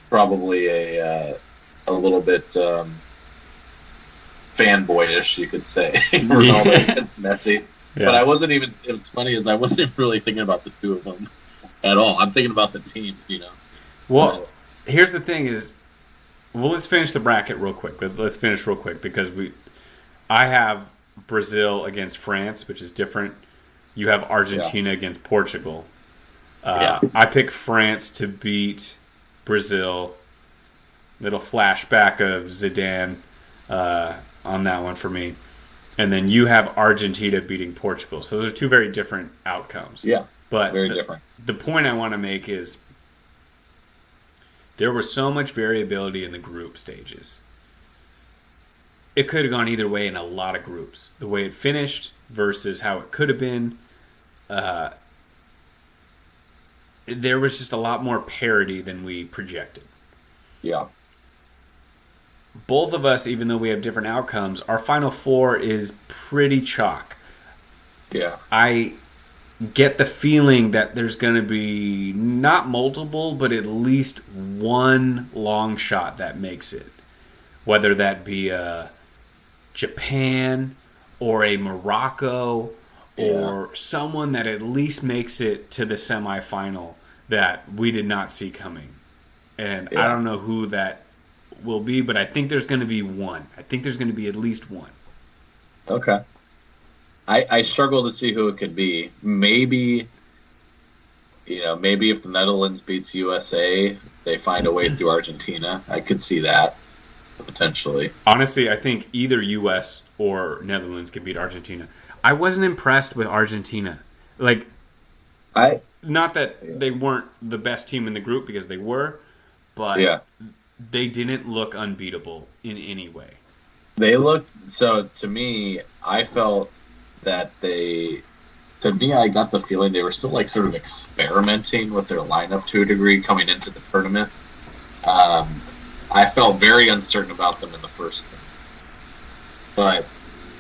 probably a little bit fanboyish, you could say. Ronaldo against Messi. Yeah. But I wasn't even. It's funny is I wasn't really thinking about the two of them at all. I'm thinking about the team. Well, here's the thing: is let's finish the bracket real quick. Let's finish real quick because I have Brazil against France, which is different. You have Argentina against Portugal. I pick France to beat Brazil. Little flashback of Zidane on that one for me. And then you have Argentina beating Portugal. So those are two very different outcomes. Yeah, but very different. The point I want to make is there was so much variability in the group stages. It could have gone either way in a lot of groups. The way it finished versus how it could have been. There was just a lot more parity than we projected. Yeah. Both of us, even though we have different outcomes, our final four is pretty chalk. Yeah. I get the feeling that there's going to be not multiple, but at least one long shot that makes it. Whether that be a Japan or a Morocco or someone that at least makes it to the semifinal that we did not see coming. And I don't know who that will be, but I think there's going to be one. I think there's going to be at least one. Okay. I struggle to see who it could be. Maybe if the Netherlands beats USA, they find a way through Argentina. I could see that potentially. Honestly, I think either US or Netherlands could beat Argentina. I wasn't impressed with Argentina. Not that they weren't the best team in the group, because they were, but they didn't look unbeatable in any way. They looked, so to me, I felt that I got the feeling they were still sort of experimenting with their lineup to a degree coming into the tournament. I felt very uncertain about them in the first game. But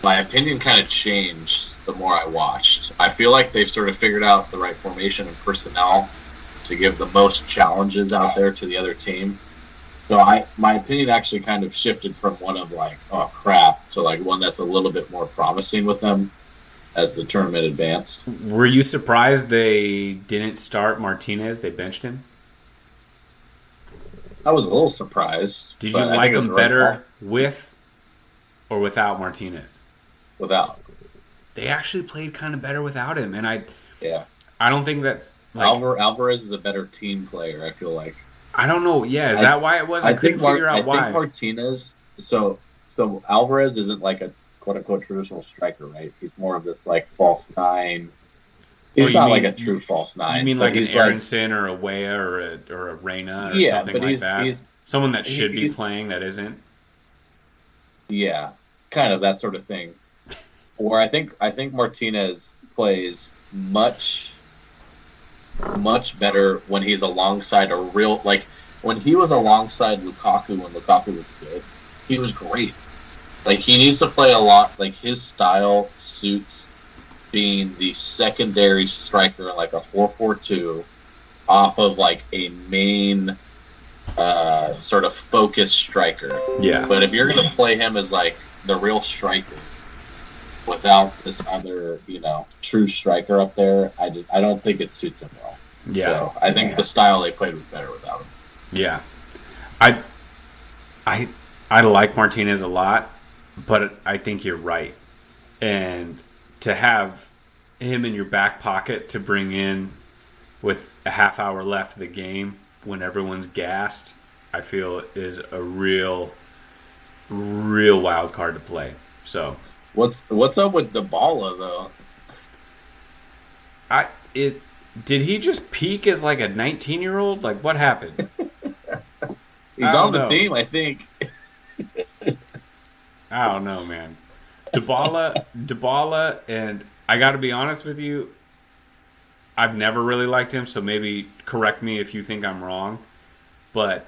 my opinion kind of changed the more I watched. I feel like they've sort of figured out the right formation and personnel to give the most challenges out there to the other team. So my opinion actually kind of shifted from one of oh crap, to one that's a little bit more promising with them as the tournament advanced. Were you surprised they didn't start Martinez? They benched him? I was a little surprised. Did you like him better with or without Martinez? Without. They actually played kind of better without him, and I don't think that's Alvarez is a better team player. I feel like. I don't know. Yeah, is that why it was? I couldn't figure out why. I think Martinez. So Alvarez isn't a quote unquote traditional striker, right? He's more of this false nine. He's not a true false nine. You mean an Aronson or a Weah or a Reyna or something like that? He's someone that should be playing that isn't. Yeah, kind of that sort of thing. Or I think Martinez plays much better when he's alongside a real when he was alongside Lukaku when Lukaku was good, he was great. He needs to play a lot. His style suits being the secondary striker in a 4-4-2 off of a main sort of focused striker. Yeah. But if you're going to play him as like the real striker without this other, true striker up there, I don't think it suits him well. Yeah. So I think the style they played was better without him. Yeah. I like Martinez a lot, but I think you're right. And to have him in your back pocket to bring in with a half hour left of the game when everyone's gassed, I feel is a real wild card to play. So what's up with Dybala though? Did he just peak as like a 19-year-old? Like what happened? He's on the team, I think. I don't know, man. Dybala, and I got to be honest with you, I've never really liked him, so maybe correct me if you think I'm wrong. But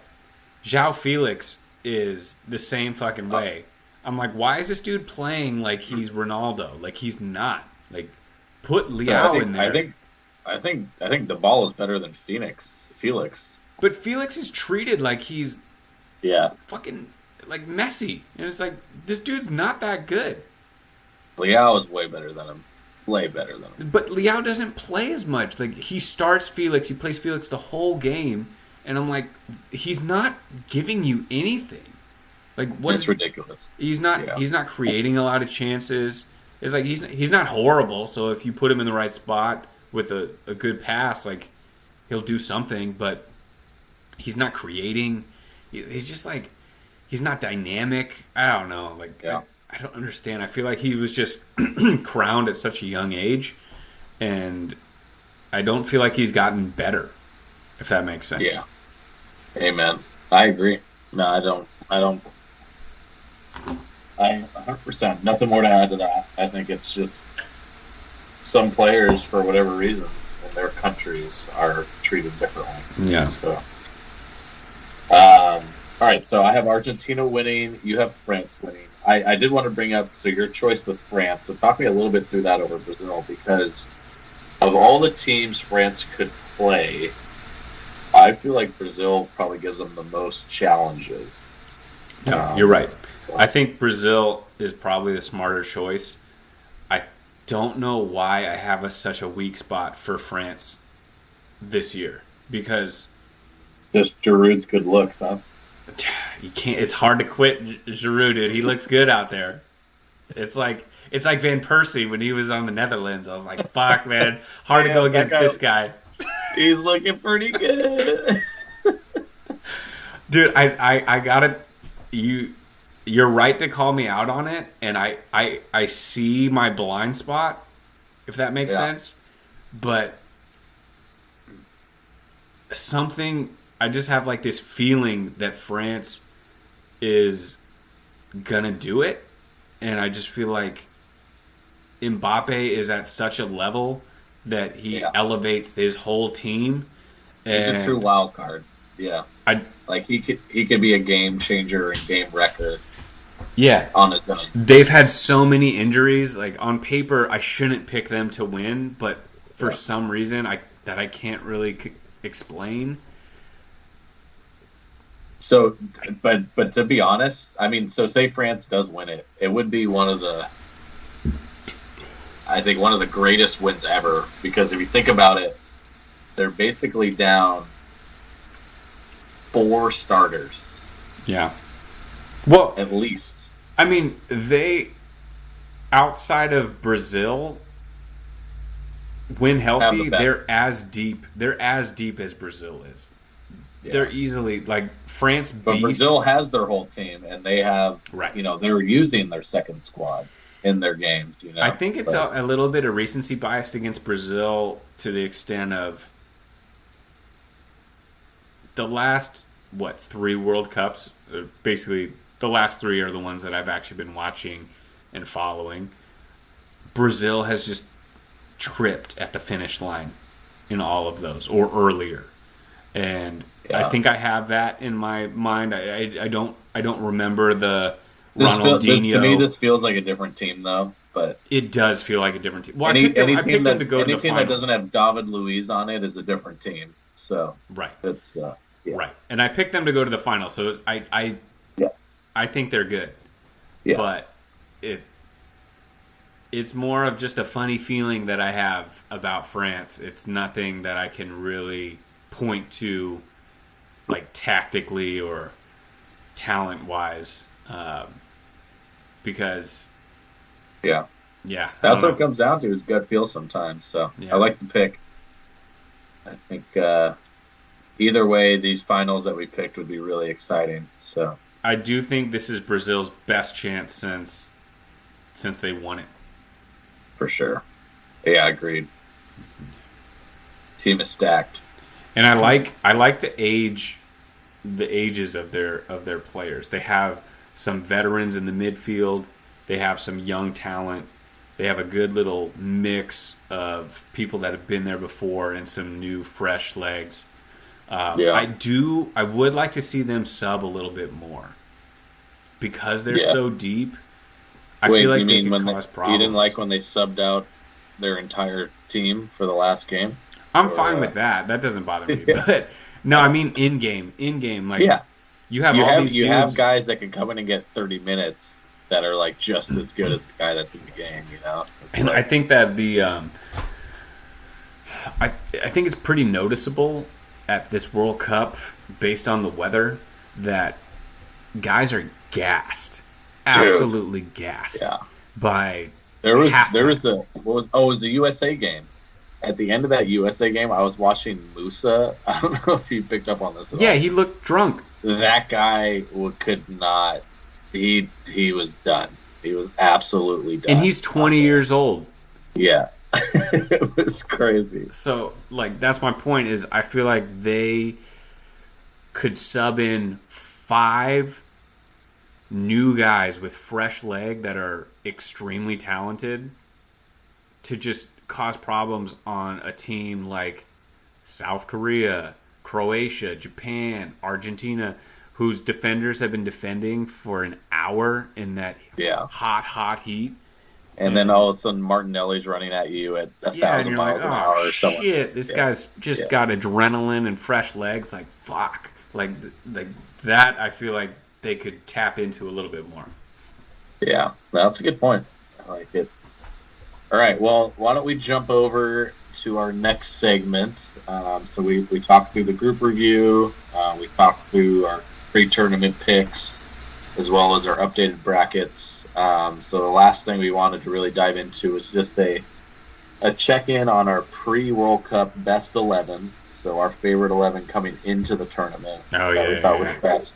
João Felix is the same fucking way. I'm like, why is this dude playing like he's Ronaldo? Like he's not. Like, put Leao in there. I think Dybala is better than Felix. But Felix is treated like he's fucking like Messi, and it's like this dude's not that good. Leao is way better than him. Way better than him. But Leao doesn't play as much. Like he starts Felix, he plays Felix the whole game, and I'm like, he's not giving you anything. Like It's ridiculous. He's not creating a lot of chances. It's like he's not horrible. So if you put him in the right spot with a good pass, like he'll do something. But he's not creating. He's just like he's not dynamic. I don't know. Like I don't understand. I feel like he was just crowned at such a young age, and I don't feel like he's gotten better. If that makes sense. Yeah. Amen. I agree. No, I don't. 100%. Nothing more to add to that. I think it's just some players, for whatever reason, in their countries are treated differently. Yeah. So, all right. So I have Argentina winning. You have France winning. I did want to bring up your choice with France. So talk me a little bit through that over Brazil, because of all the teams France could play, I feel like Brazil probably gives them the most challenges. No, you're right. I think Brazil is probably the smarter choice. I don't know why I have such a weak spot for France this year, because just Giroud's good looks, huh? You can't. It's hard to quit Giroud, dude. He looks good out there. It's like Van Persie when he was on the Netherlands. I was like, fuck, man, hard to go against this guy. He's looking pretty good. Dude, I gotta you're right to call me out on it, and I see my blind spot, if that makes sense. But I just have like this feeling that France is gonna do it, and I just feel like Mbappe is at such a level that he elevates his whole team. He's a true wild card. Yeah, he could be a game changer and game wrecker. Yeah, on his own. They've had so many injuries. Like on paper, I shouldn't pick them to win, but for some reason, I can't really explain. So, but to be honest, I mean, so say France does win it, it would be one of the greatest wins ever, because if you think about it, they're basically down 4 starters. Yeah. Well, at least. I mean, they, outside of Brazil, when healthy, they're as deep as Brazil is. Yeah. They're easily like France. But Brazil has their whole team, and they have they're using their second squad in their games. I think it's a little bit of recency bias against Brazil to the extent of the last 3 World Cups. Basically, the last 3 are the ones that I've actually been watching and following. Brazil has just tripped at the finish line in all of those, or earlier, and I think I have that in my mind. I don't remember the Ronaldinho. To me, this feels like a different team, though. But it does feel like a different team. Well, any team that doesn't have David Luiz on it is a different team. So right, it's Yeah. Right. And I picked them to go to the final, so Yeah. I think they're good. Yeah. But it's more of just a funny feeling that I have about France. It's nothing that I can really point to, like tactically or talent wise, because Yeah. yeah, That's what it comes down to, is gut feel sometimes. So Yeah. I like the pick. I think either way, these finals that we picked would be really exciting. So I do think this is Brazil's best chance since they won it. for sure. Yeah, agreed. Team is stacked. And I like the ages of their players. They have some veterans in the midfield. They have some young talent. They have a good little mix of people that have been there before and some new fresh legs. I would like to see them sub a little bit more because they're so deep. I feel like they could cause problems. You didn't like when they subbed out their entire team for the last game? I'm fine with that. That doesn't bother me. But no, I mean in game, like you have guys that can come in and get 30 minutes that are like just as good as the guy that's in the game, you know. And I think that I think it's pretty noticeable at this World Cup, based on the weather, that guys are gassed, absolutely gassed. Yeah. By there was halftime. it was the USA game. At the end of that USA game, I was watching Musa. I don't know if you picked up on this at all. Yeah, he looked drunk. That guy could not. He was done. He was absolutely done. And he's 20 years old. Yeah. It was crazy. So, like, that's my point, is I feel like they could sub in 5 new guys with fresh leg that are extremely talented to just cause problems on a team like South Korea, Croatia, Japan, Argentina, whose defenders have been defending for an hour in that hot heat. And then all of a sudden Martinelli's running at you at 1,000 miles an hour or something. Shit, this guy's just got adrenaline and fresh legs. Like, fuck. Like that, I feel like they could tap into a little bit more. Yeah, that's a good point. I like it. All right, well, why don't we jump over to our next segment? So we talked through the group review. We talked through our pre-tournament picks, as well as our updated brackets. So the last thing we wanted to really dive into was just a check-in on our pre-World Cup best 11. So our favorite 11 coming into the tournament. We thought was best.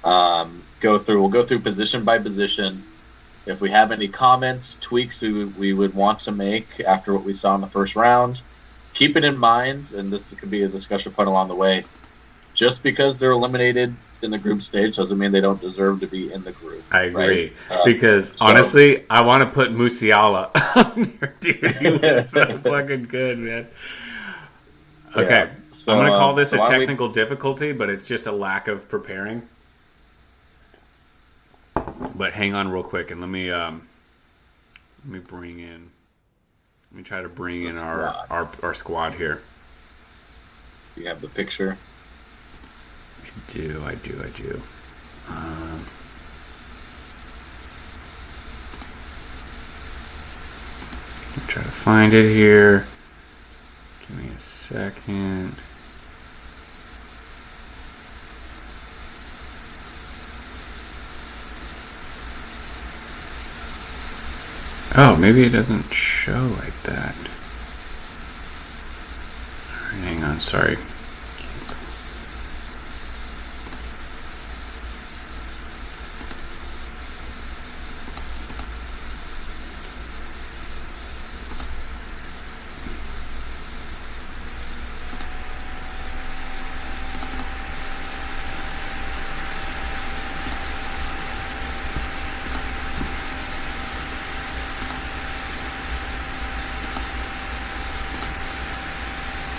We'll go through position by position. If we have any comments, tweaks we would want to make after what we saw in the first round, keep it in mind, and this could be a discussion point along the way. Just because they're eliminated in the group stage doesn't mean they don't deserve to be in the group. I agree. Because honestly, I want to put Musiala on there, dude. He was so fucking good, man. Okay, so, I'm going to call this a technical difficulty, but it's just a lack of preparing. But hang on real quick, and let me try to bring in our squad here. You have the picture? I do. Try to find it here. Give me a second. Oh, maybe it doesn't show like that. Hang on, sorry. Cancel.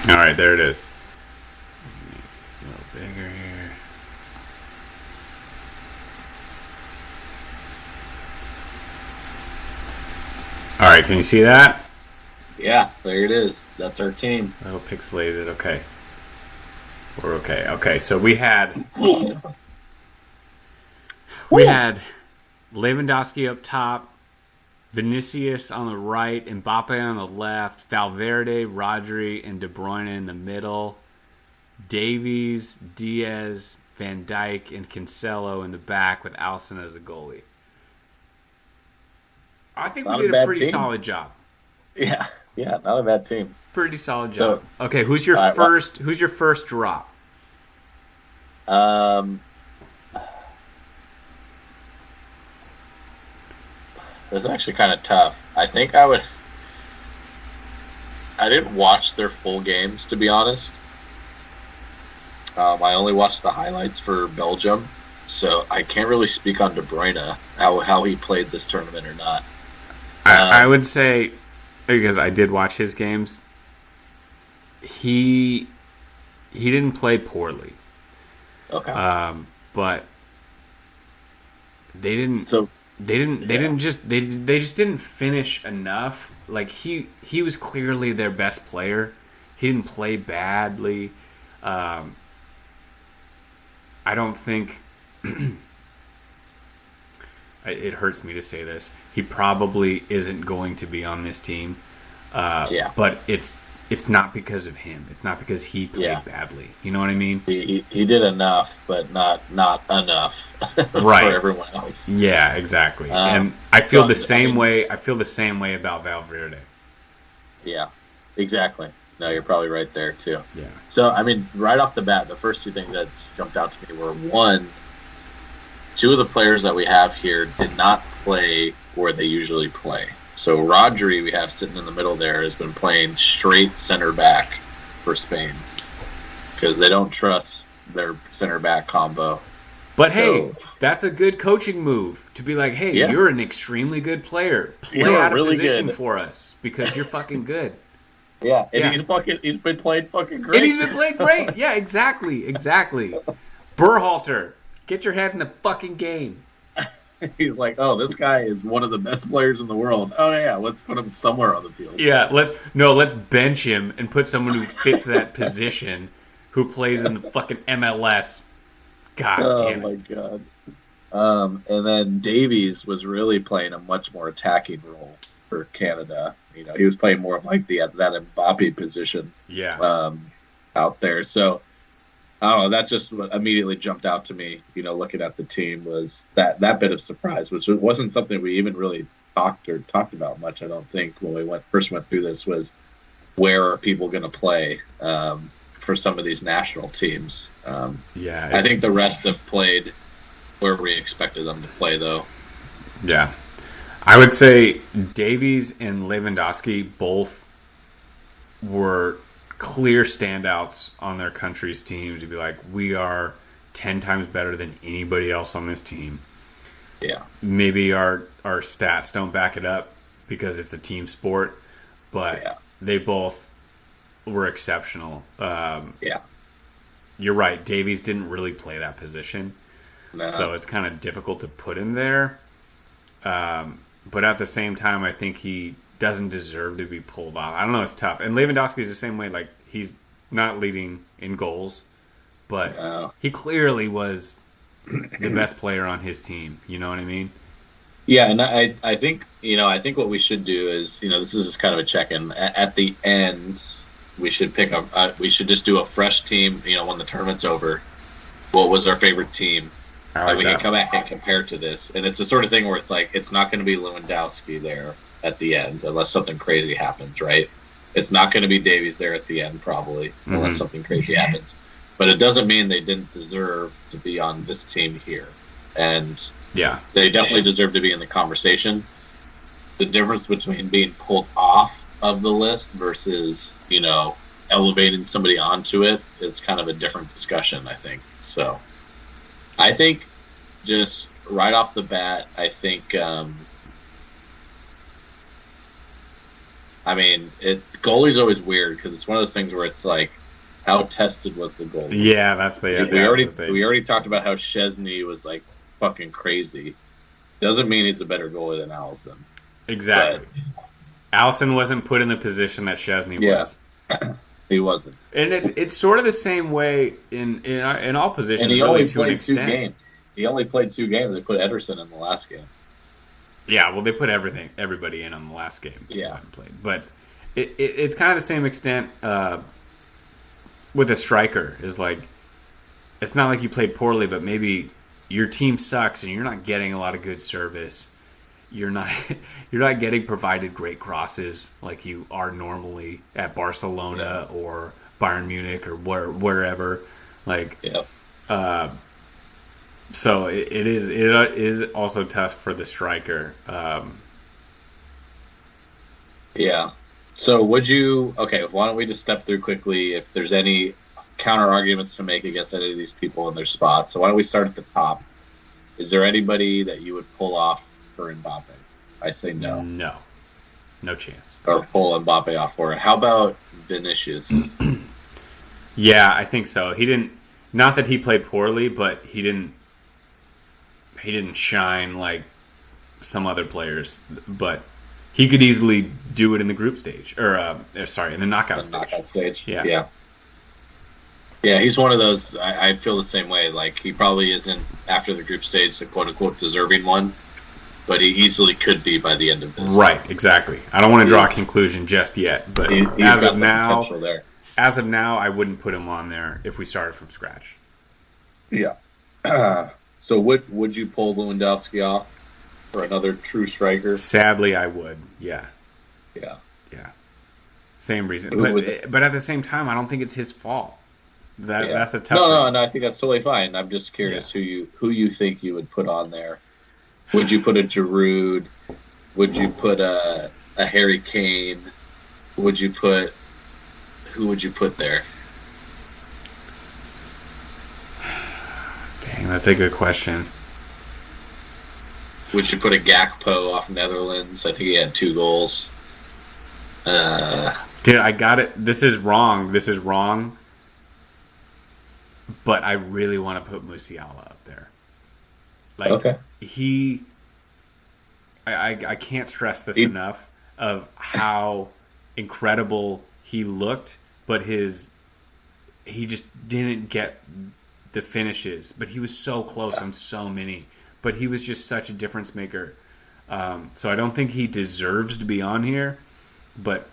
All right, there it is. A little bigger here. All right, can you see that? Yeah, there it is. That's our team. A little pixelated. Okay. We're okay. Okay, so we had Woo! Lewandowski up top, Vinicius on the right, Mbappe on the left, Valverde, Rodri, and De Bruyne in the middle, Davies, Diaz, Van Dijk, and Cancelo in the back with Alisson as a goalie. I think we Not a did a bad pretty team. solid job. Yeah, not a bad team. Pretty solid job. So, Okay, who's your all right, first? Who's your first drop? This is actually kind of tough. I think I didn't watch their full games, to be honest. I only watched the highlights for Belgium, so I can't really speak on De Bruyne, how he played this tournament or not. I would say, because I did watch his games, he didn't play poorly. Okay. But they didn't. So They just didn't finish enough. Like he was clearly their best player. He didn't play badly. I don't think it hurts me to say this. He probably isn't going to be on this team. But it's not because of him. It's not because he played badly. You know what I mean? He did enough, but not enough right. for everyone else. Yeah, exactly. And I feel the same way. I feel the same way about Valverde. Yeah, exactly. No, you're probably right there too. Yeah. So I mean, right off the bat, the first two things that jumped out to me were one, two of the players that we have here did not play where they usually play. So Rodri, we have sitting in the middle there, has been playing straight center back for Spain because they don't trust their center back combo. But hey, that's a good coaching move to be like, hey, you're an extremely good player. Play out of position for us because you're fucking good. Yeah, and he's been playing fucking great. And he's been playing great. Yeah, exactly. Berhalter, get your head in the fucking game. He's like, oh, this guy is one of the best players in the world. Oh yeah, let's put him somewhere on the field. Yeah, let's bench him and put someone who fits that position, who plays in the fucking MLS. God damn it. Oh my god. And then Davies was really playing a much more attacking role for Canada. You know, he was playing more of like that Mbappe position. Yeah. Out there. So I don't know. That's just what immediately jumped out to me. You know, looking at the team was that bit of surprise, which wasn't something we even really talked about much. I don't think when we first went through this was where are people going to play for some of these national teams. I think the rest have played where we expected them to play, though. Yeah, I would say Davies and Lewandowski both were clear standouts on their country's team to be like, we are 10 times better than anybody else on this team. Yeah. Maybe our stats don't back it up because it's a team sport, but they both were exceptional. You're right. Davies didn't really play that position. No. So it's kind of difficult to put him there. But at the same time, I think he doesn't deserve to be pulled off. I don't know. It's tough. And Lewandowski is the same way. Like, he's not leading in goals, but he clearly was the best player on his team. You know what I mean? Yeah, and I think, I think what we should do is, this is just kind of a check-in. At the end, we should we should just do a fresh team, when the tournament's over. What was our favorite team? We can come back and compare to this. And it's the sort of thing where it's like, it's not going to be Lewandowski there at the end unless something crazy happens, right? It's not going to be Davies there at the end, probably, unless something crazy happens. But it doesn't mean they didn't deserve to be on this team here. And they definitely deserve to be in the conversation. The difference between being pulled off of the list versus, elevating somebody onto it is kind of a different discussion, I think. So I think just right off the bat, I think, goalie's always weird because it's one of those things where it's like, how tested was the goalie? Yeah, that's the thing. We already talked about how Szczesny was like fucking crazy. Doesn't mean he's a better goalie than Alisson. Exactly. Alisson wasn't put in the position that Szczesny was. He wasn't, And it's sort of the same way in all and positions, he really, only to an played two extent. games. He only played 2 games. They put Ederson in the last game. Yeah, well, they put everybody in on the last game. Yeah, I played, but it's kind of the same extent with a striker. Is like it's not like you played poorly, but maybe your team sucks and you're not getting a lot of good service. You're not you're not getting provided great crosses like you are normally at Barcelona or Bayern Munich or wherever. Like, yeah, so it is also tough for the striker. yeah. So would you? Okay, why don't we just step through quickly if there's any counter arguments to make against any of these people in their spots. So why don't we start at the top? Is there anybody that you would pull off for Mbappe? I say no. No chance. Or pull Mbappe off for it. How about Vinicius? Yeah, I think so. He didn't. Not that he played poorly, but he didn't. He didn't shine like some other players. But he could easily do it in the group stage, or sorry, in the knockout stage. Knockout stage. Yeah. Yeah, he's one of those. I feel the same way. Like he probably isn't after the group stage the quote unquote deserving one, but he easily could be by the end of this. Right, exactly. I don't want to draw a conclusion just yet, but as of now, I wouldn't put him on there if we started from scratch. Yeah. So would you pull Lewandowski off for another true striker? Sadly, I would. Yeah. Yeah. Same reason, but at the same time, I don't think it's his fault. That's a tough. No. I think that's totally fine. I'm just curious who you think you would put on there. Would you put a Giroud? Would you put a Harry Kane? Who would you put there? Dang, that's a good question. Would you put a Gakpo off Netherlands? I think he had 2 goals. Dude, I got it. This is wrong. But I really want to put Musiala up there. Like, okay. I can't stress this enough of how incredible he looked, but he just didn't get the finishes. But he was so close on so many. But he was just such a difference maker. So I don't think he deserves to be on here, but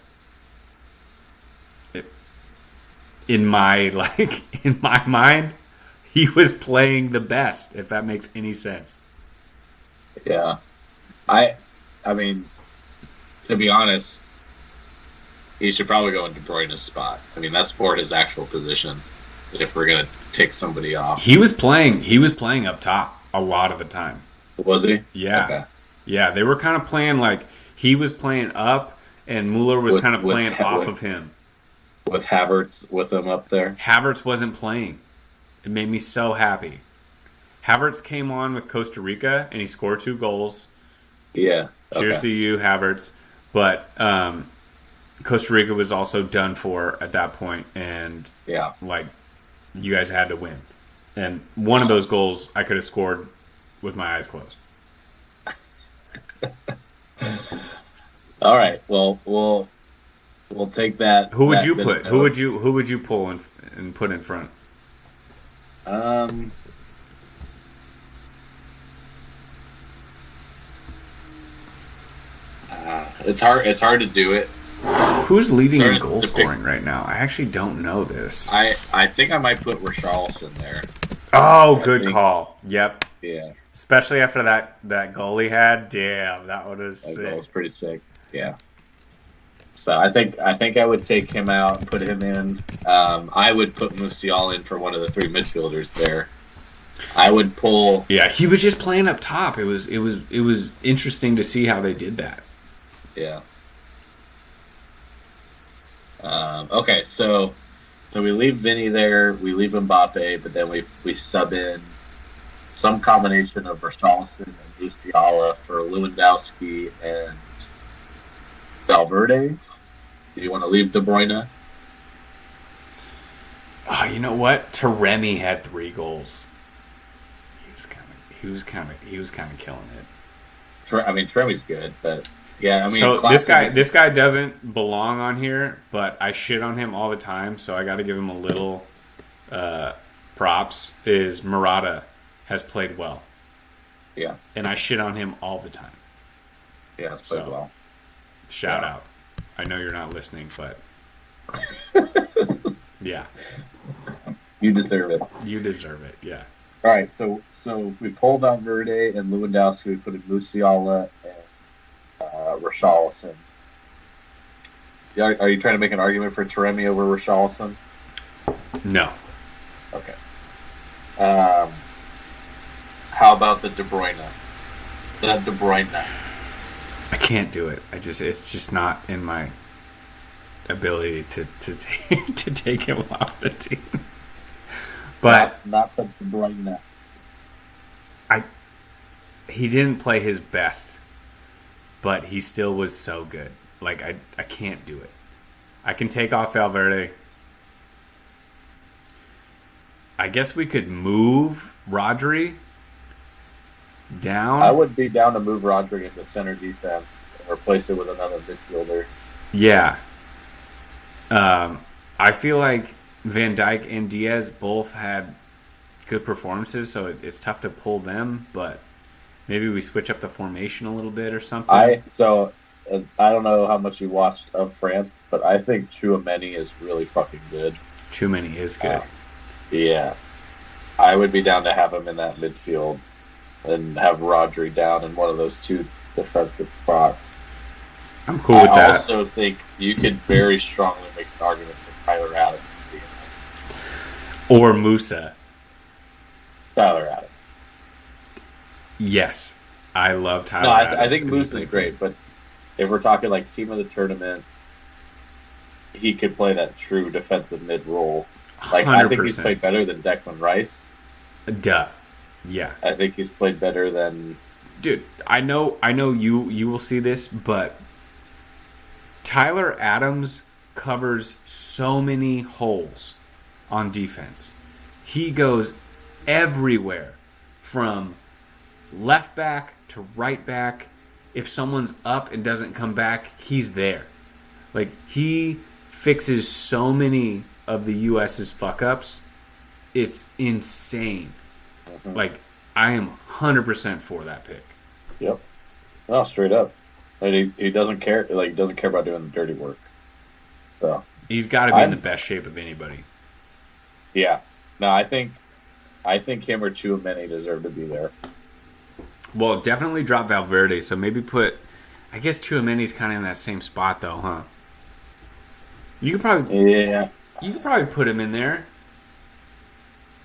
in my mind, he was playing the best, if that makes any sense. Yeah. I mean, to be honest, he should probably go in De Bruyne's spot. I mean, that's for his actual position. If we're gonna take somebody off, he was playing up top a lot of the time. Was he? Yeah. Okay. Yeah, they were kind of playing like he was playing up, and Mueller was kind of playing off of him. With Havertz with him up there? Havertz wasn't playing. It made me so happy. Havertz came on with Costa Rica, and he scored 2 goals. Yeah. Okay. Cheers to you, Havertz. But Costa Rica was also done for at that point, and you guys had to win. And one of those goals I could have scored with my eyes closed. All right. Well, we'll take that. Who would you put? Who would you pull and put in front? It's hard to do it. Who's leading in goal scoring right now? I actually don't know this. I think I might put Richarlison there. Oh, good call. Yep. Yeah. Especially after that goal he had. Damn, that one was sick. That goal was pretty sick. Yeah. So I think I would take him out and put him in. I would put Musiala in for one of the 3 midfielders there. I would pull. Yeah, he was just playing up top. It was interesting to see how they did that. Yeah. Okay, so we leave Vinny there, we leave Mbappe, but then we sub in some combination of Richarlison and Musiala for Lewandowski and Valverde. Do you want to leave De Bruyne? Oh, you know what? Taremi had 3 goals. He was kind of killing it. I mean, Taremi's good, but Yeah, I mean, So classic. this guy doesn't belong on here, but I shit on him all the time, so I got to give him a little props. Is Murata has played well, Yeah, and I shit on him all the time. yeah, it's played So well. shout Yeah. out. I know you're not listening, but yeah, You deserve it. you deserve it. Yeah. All right, so we pulled Valverde and Lewandowski. We put in Musiala and Richarlison. Are you trying to make an argument for Taremi over Richarlison? No. Okay. How about the De Bruyne? The De Bruyne. I can't do it. It's just not in my ability to to take him off the team. But not the De Bruyne. he didn't play his best, but he still was so good. Like I can't do it. I can take off Valverde. I guess we could move Rodri down. I would be down to move Rodri into center defense and replace it with another midfielder. Yeah. I feel like Van Dijk and Diaz both had good performances, so it's tough to pull them, but maybe we switch up the formation a little bit or something. I don't know how much you watched of France, but I think Tchouaméni is really fucking good. Tchouaméni is good. Yeah. I would be down to have him in that midfield and have Rodri down in one of those two defensive spots. I'm cool with that. I also think you could very strongly make an argument for Tyler Adams to be in there. Or Musa. Tyler Adams. Yes. I love Tyler No, Adams. I think Moose is great, but if we're talking like team of the tournament, he could play that true defensive mid role. Like 100%. I think he's played better than Declan Rice. Duh. Yeah. I think he's played better than. Dude, I know you will see this, but Tyler Adams covers so many holes on defense. He goes everywhere from left back to right back. If someone's up and doesn't come back, he's there. Like, he fixes so many of the US's fuck-ups. It's insane. Mm-hmm. Like, I am 100% for that pick. Yep. No, straight up. Like, he doesn't care. Like, he doesn't care about doing the dirty work. So he's got to be in the best shape of anybody. Yeah. No, I think him or Tchouaméni deserve to be there. Well, definitely drop Valverde. So maybe put. I guess Tchouaméni's kind of in that same spot, though, huh? You could probably. Yeah. You could probably put him in there.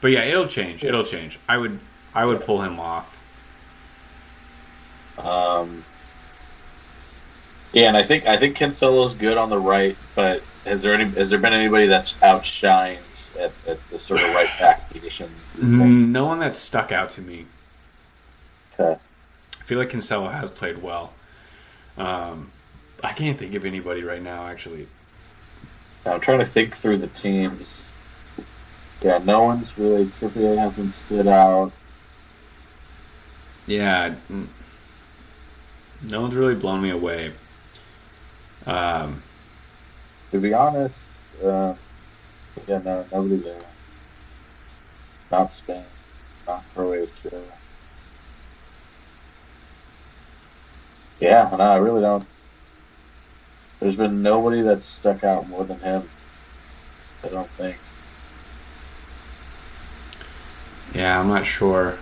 But yeah, it'll change. It'll change. I would pull him off. Yeah, and I think Cancelo's good on the right, but has there been anybody that's outshined at the sort of right back position? No one that's stuck out to me. Okay. I feel like Cancelo has played well. I can't think of anybody right now, actually. I'm trying to think through the teams. Yeah, no one's really. Trippier hasn't stood out. Yeah, no one's really blown me away. To be honest, no, nobody there. Not Spain, not Croatia. Yeah, no, I really don't. There's been nobody that's stuck out more than him. I don't think. Yeah, I'm not sure.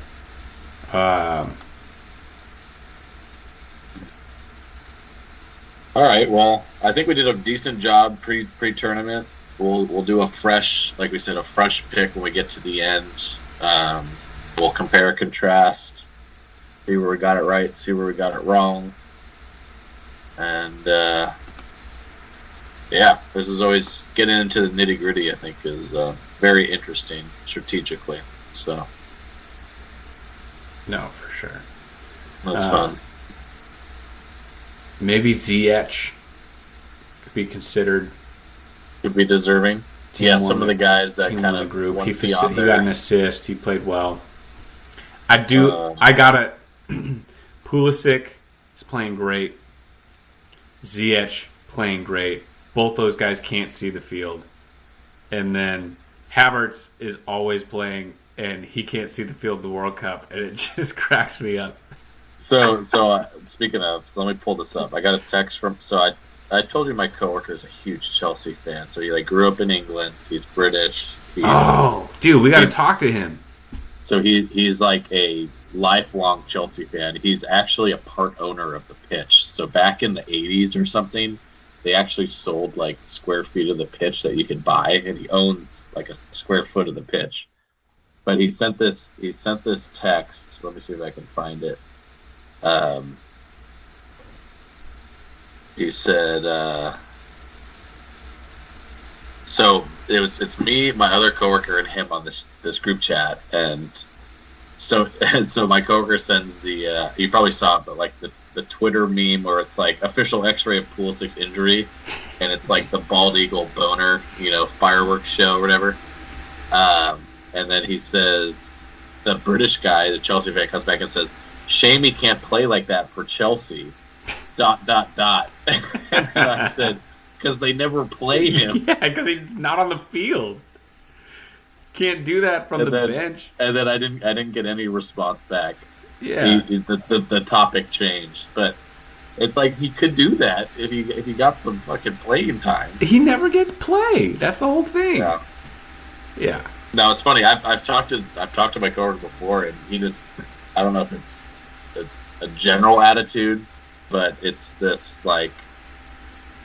All right. Well, I think we did a decent job pre-tournament. We'll do a fresh, like we said, a fresh pick when we get to the end. We'll compare, contrast, see where we got it right, see where we got it wrong, and yeah, this is always getting into the nitty gritty. I think is very interesting strategically. So no, for sure. That's fun. Maybe Ziyech could be considered. Could be deserving. Yeah, some of the guys that kind of group. He got an assist. He played well. I got it. Pulisic is playing great. Ziyech playing great. Both those guys can't see the field. And then Havertz is always playing, and he can't see the field of the World Cup, and it just cracks me up. So speaking of, so let me pull this up. I got a text from. I told you my coworker is a huge Chelsea fan. So he like grew up in England. He's British. Dude, we got to talk to him. So he's like a lifelong Chelsea fan. He's actually a part owner of the pitch. So back in the 80s or something, they actually sold like square feet of the pitch that you could buy, and he owns like a square foot of the pitch. But he sent this text. Let me see if I can find it. He said, so it's me, my other coworker, and him on this group chat, and so my coworker sends the you probably saw it, but like the Twitter meme where it's like official X-ray of Pulisic's injury, and it's like the bald eagle boner, fireworks show or whatever. And then he says, the British guy, the Chelsea fan, comes back and says, "Shame he can't play like that for Chelsea." ... And I said, because they never play him. Yeah, because he's not on the field. Can't do that from the bench. And then I didn't get any response back. Yeah, the topic changed, but it's like he could do that if he got some fucking playing time. He never gets play. That's the whole thing. Yeah. No, it's funny. I've talked to my coworker before, and he just, I don't know if it's a general attitude, but it's this like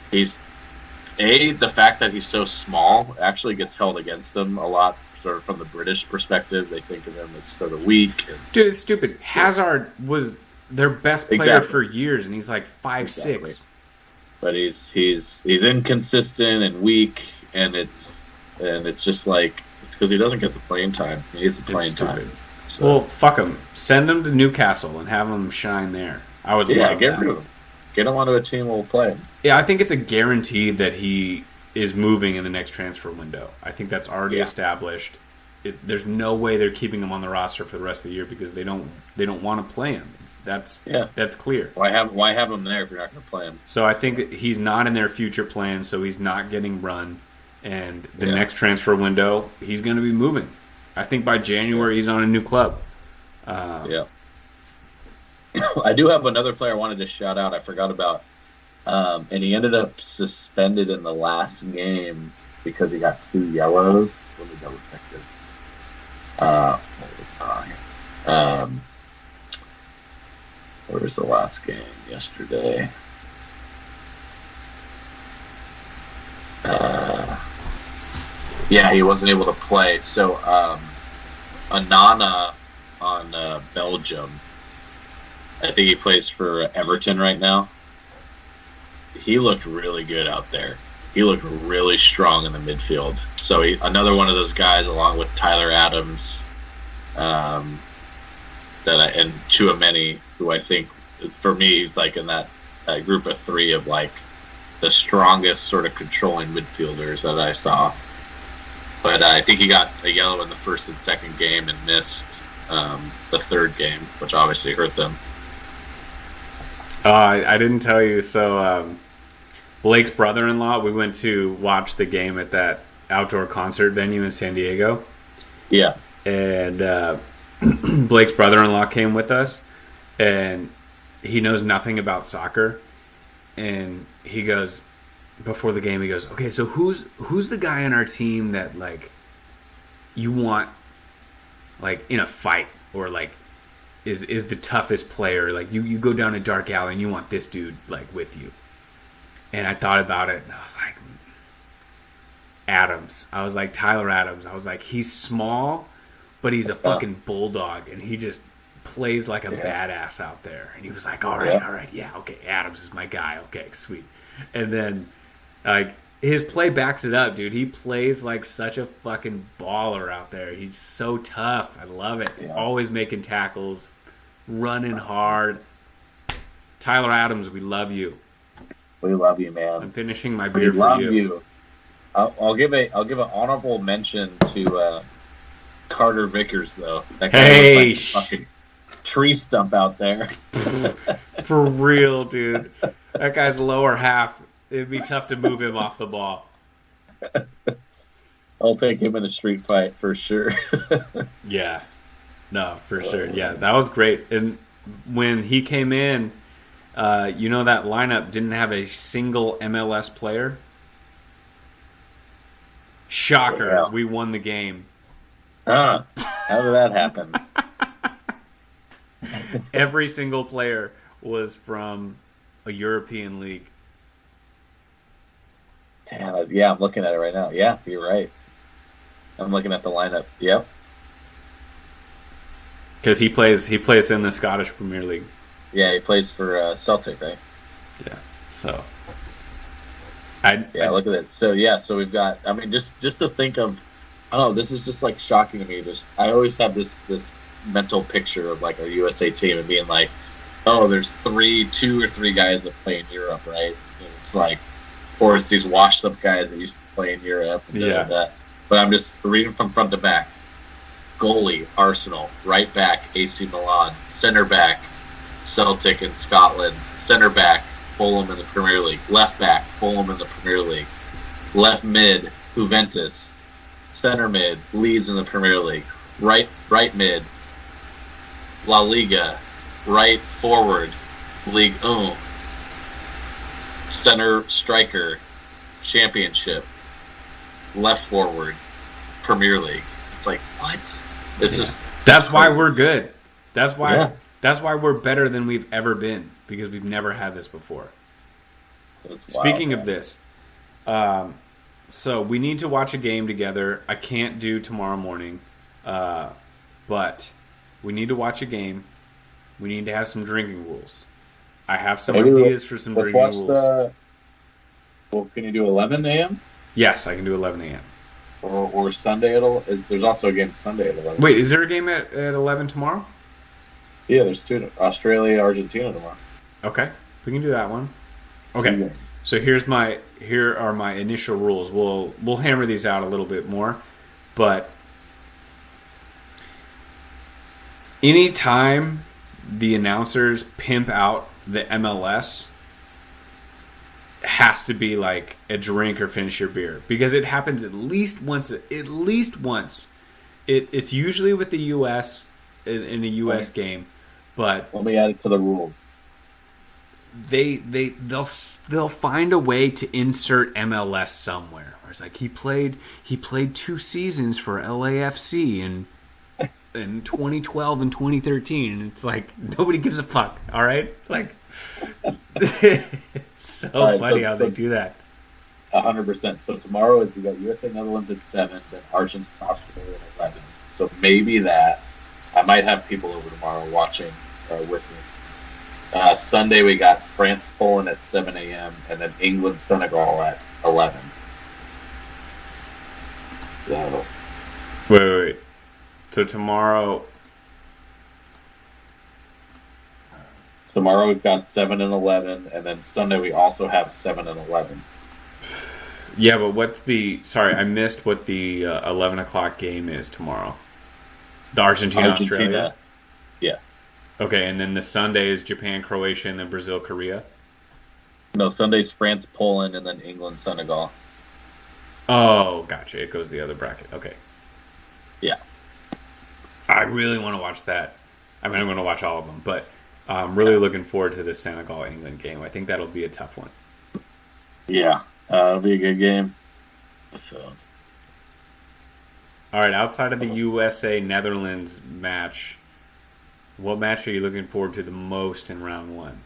the fact that he's so small actually gets held against him a lot. Sort of from the British perspective, they think of him as sort of weak. Dude, it's stupid. Hazard was their best player for years, and he's like 5'6". But he's inconsistent and weak, and it's just like it's because he doesn't get the playing time. He needs the playing time. So. Well, fuck him. Send him to Newcastle and have him shine there. I would love get that. rid of him. Get him onto a team we'll play. Yeah, I think it's a guarantee that he is moving in the next transfer window. I think that's already established. There's no way they're keeping him on the roster for the rest of the year because they don't want to play him. That's clear. Why have him there if you're not going to play him? So I think that he's not in their future plans, so he's not getting run. And the next transfer window, he's going to be moving. I think by January he's on a new club. I do have another player I wanted to shout out. I forgot about. And he ended up suspended in the last game because he got 2 yellows. Let me double check this. Where was the last game yesterday? He wasn't able to play. So Anana on Belgium, I think he plays for Everton right now. He looked really good out there. He looked really strong in the midfield. So another one of those guys, along with Tyler Adams, and Chouameni, who I think, for me, he's like in that group of 3 of like the strongest sort of controlling midfielders that I saw. But I think he got a yellow in the first and second game and missed the third game, which obviously hurt them. I didn't tell you. So Blake's brother-in-law, we went to watch the game at that outdoor concert venue in San Diego. Yeah. And Blake's brother-in-law came with us, and he knows nothing about soccer. And he goes, before the game, he goes, "Okay, so who's the guy on our team that like you want like in a fight, or like is the toughest player? Like you go down a dark alley and you want this dude like with you." And I thought about it, and I was like, Adams. I was like, Tyler Adams. I was like, he's small, but he's a fucking bulldog, and he just plays like a badass out there. And he was like, all right, yeah, okay, Adams is my guy. Okay, sweet. And then, like, his play backs it up, dude. He plays like such a fucking baller out there. He's so tough. I love it. Yeah. Always making tackles, running hard. Tyler Adams, we love you. We love you, man. I'm finishing my beer for you. We love you. I'll give an honorable mention to Carter Vickers, though. That guy was like fucking tree stump out there. For real, dude. That guy's lower half. It'd be tough to move him off the ball. I'll take him in a street fight for sure. Yeah. No, for sure. Yeah, that was great. And when he came in, that lineup didn't have a single MLS player. Shocker. Yeah. We won the game. How did that happen? Every single player was from a European league. Damn, I'm looking at it right now. Yeah, you're right. I'm looking at the lineup. Yep. Because he plays in the Scottish Premier League. Yeah, he plays for Celtic, right? Yeah. So. Look at it. So we've got. I mean, just to think of, I don't know. This is just like shocking to me. I always have this mental picture of like a USA team and being like, oh, there's 2 or 3 guys that play in Europe, right? And it's like, or it's these washed up guys that used to play in Europe. And that. But I'm just reading from front to back. Goalie, Arsenal. Right back, AC Milan. Center back, Celtic in Scotland. Center back, Fulham in the Premier League. Left back, Fulham in the Premier League. Left mid, Juventus. Center mid, Leeds in the Premier League. Right mid, La Liga. Right forward, Ligue 1. Center striker, Championship. Left forward, Premier League. It's like, what? That's why we're good. That's why we're better than we've ever been, because we've never had this before. Speaking of this, so we need to watch a game together. I can't do tomorrow morning, but we need to watch a game. We need to have some drinking rules. I have some ideas for some drinking rules. Well, can you do 11 a.m.? Yes, I can do 11 a.m. Or Sunday there's also a game Sunday at 11. Wait, is there a game at 11 tomorrow? Yeah, there's 2. Australia, Argentina tomorrow. Okay, we can do that one. Okay, so here are my initial rules. We'll hammer these out a little bit more, but anytime the announcers pimp out the MLS, has to be like a drink or finish your beer, because it happens at least once. It's usually with the U.S. in a U.S. game, but let me add it to the rules. They'll find a way to insert MLS somewhere. Where it's like he played 2 seasons for LAFC in 2012 and 2013, and it's like nobody gives a fuck. All right, like. It's so funny how they do that. 100%. So tomorrow we got USA Netherlands at 7, then Argentina Australia at 11. So maybe that I might have people over tomorrow watching with me. Sunday we got France Poland at 7 a.m. and then England Senegal at 11. So wait. So tomorrow we've got 7 and 11, and then Sunday we also have 7 and 11. Yeah, but sorry, I missed what the 11 o'clock game is tomorrow. The Argentina-Australia? Yeah. Okay, and then the Sunday is Japan-Croatia, and then Brazil-Korea? No, Sunday's France-Poland, and then England-Senegal. Oh, gotcha. It goes the other bracket. Okay. Yeah. I really want to watch that. I mean, I'm going to watch all of them, but I'm really looking forward to this Senegal-England game. I think that'll be a tough one. Yeah, it'll be a good game. So, all right, outside of the USA-Netherlands match, what match are you looking forward to the most in round 1?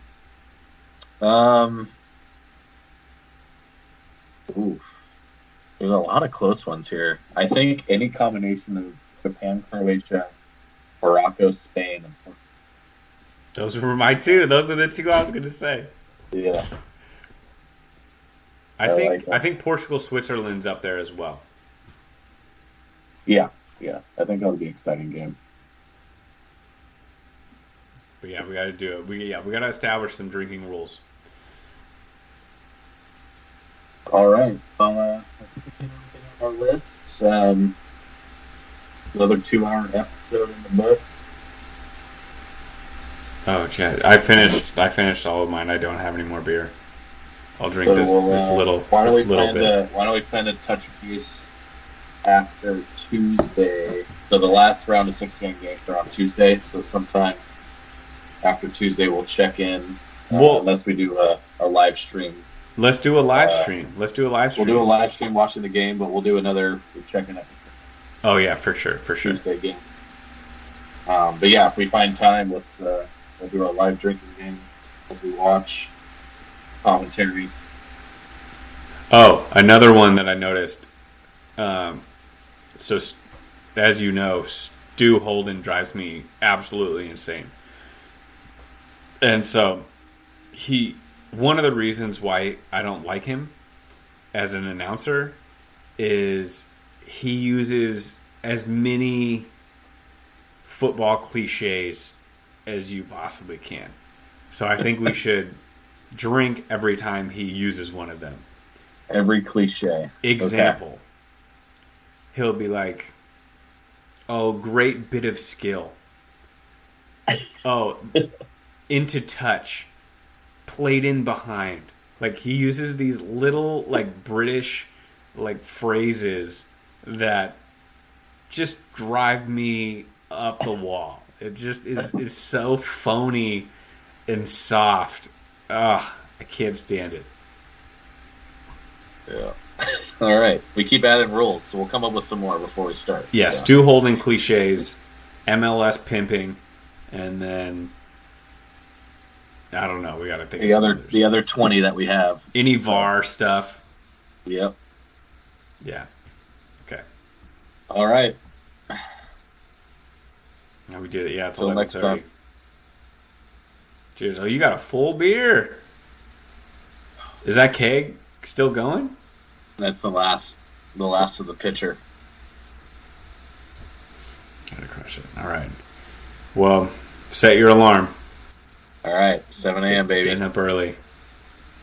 There's a lot of close ones here. I think any combination of Japan, Croatia, Morocco, Spain, and Portugal. Those were my 2. Those are the 2 I was going to say. Yeah. I think Portugal, Switzerland's up there as well. Yeah. I think that'll be an exciting game. But yeah, we got to do it. We got to establish some drinking rules. All right. Our list. Another 2-hour episode in the book. Oh yeah, I finished all of mine. I don't have any more beer. I'll drink So this we'll, this little why don't this we little plan bit. to touch base after Tuesday? So the last round of 6 games are on Tuesday. So sometime after Tuesday, we'll check in. Well, Unless we do a live stream. let's do a live Uh, stream. Let's do a live we'll do a stream. live stream watching the game, but we'll do another check-in episode Oh yeah, for sure, for sure. Tuesday games. But yeah, if we find time, we'll do a live drinking game as we watch commentary. Oh, another one that I noticed. Um, so, as you know, Stu Holden drives me absolutely insane. And so, one of the reasons why I don't like him as an announcer is he uses as many football cliches as you possibly can. So I think we should drink every time he uses one of them. Every cliche. Example. Okay. He'll be like, "Oh, great bit of skill. Oh, into touch, played in behind." Like he uses these little like British like phrases that just drive me up the wall. It just is so phony and soft. Ugh, I can't stand it. Yeah. All right. We keep adding rules, so we'll come up with some more before we start. Yeah, Stu Holding cliches, MLS pimping, and then I don't know. We got to think of the other 20 that we have. any VAR stuff. Yep. Yeah. Okay. All right. Now we did it. Yeah, it's Till next 11:30. time. Cheers. Oh, you got a full beer. Is that keg still going? That's the last of the pitcher. Gotta crush it. All right. Well, set your alarm. All right. 7 a.m., baby. Getting up early.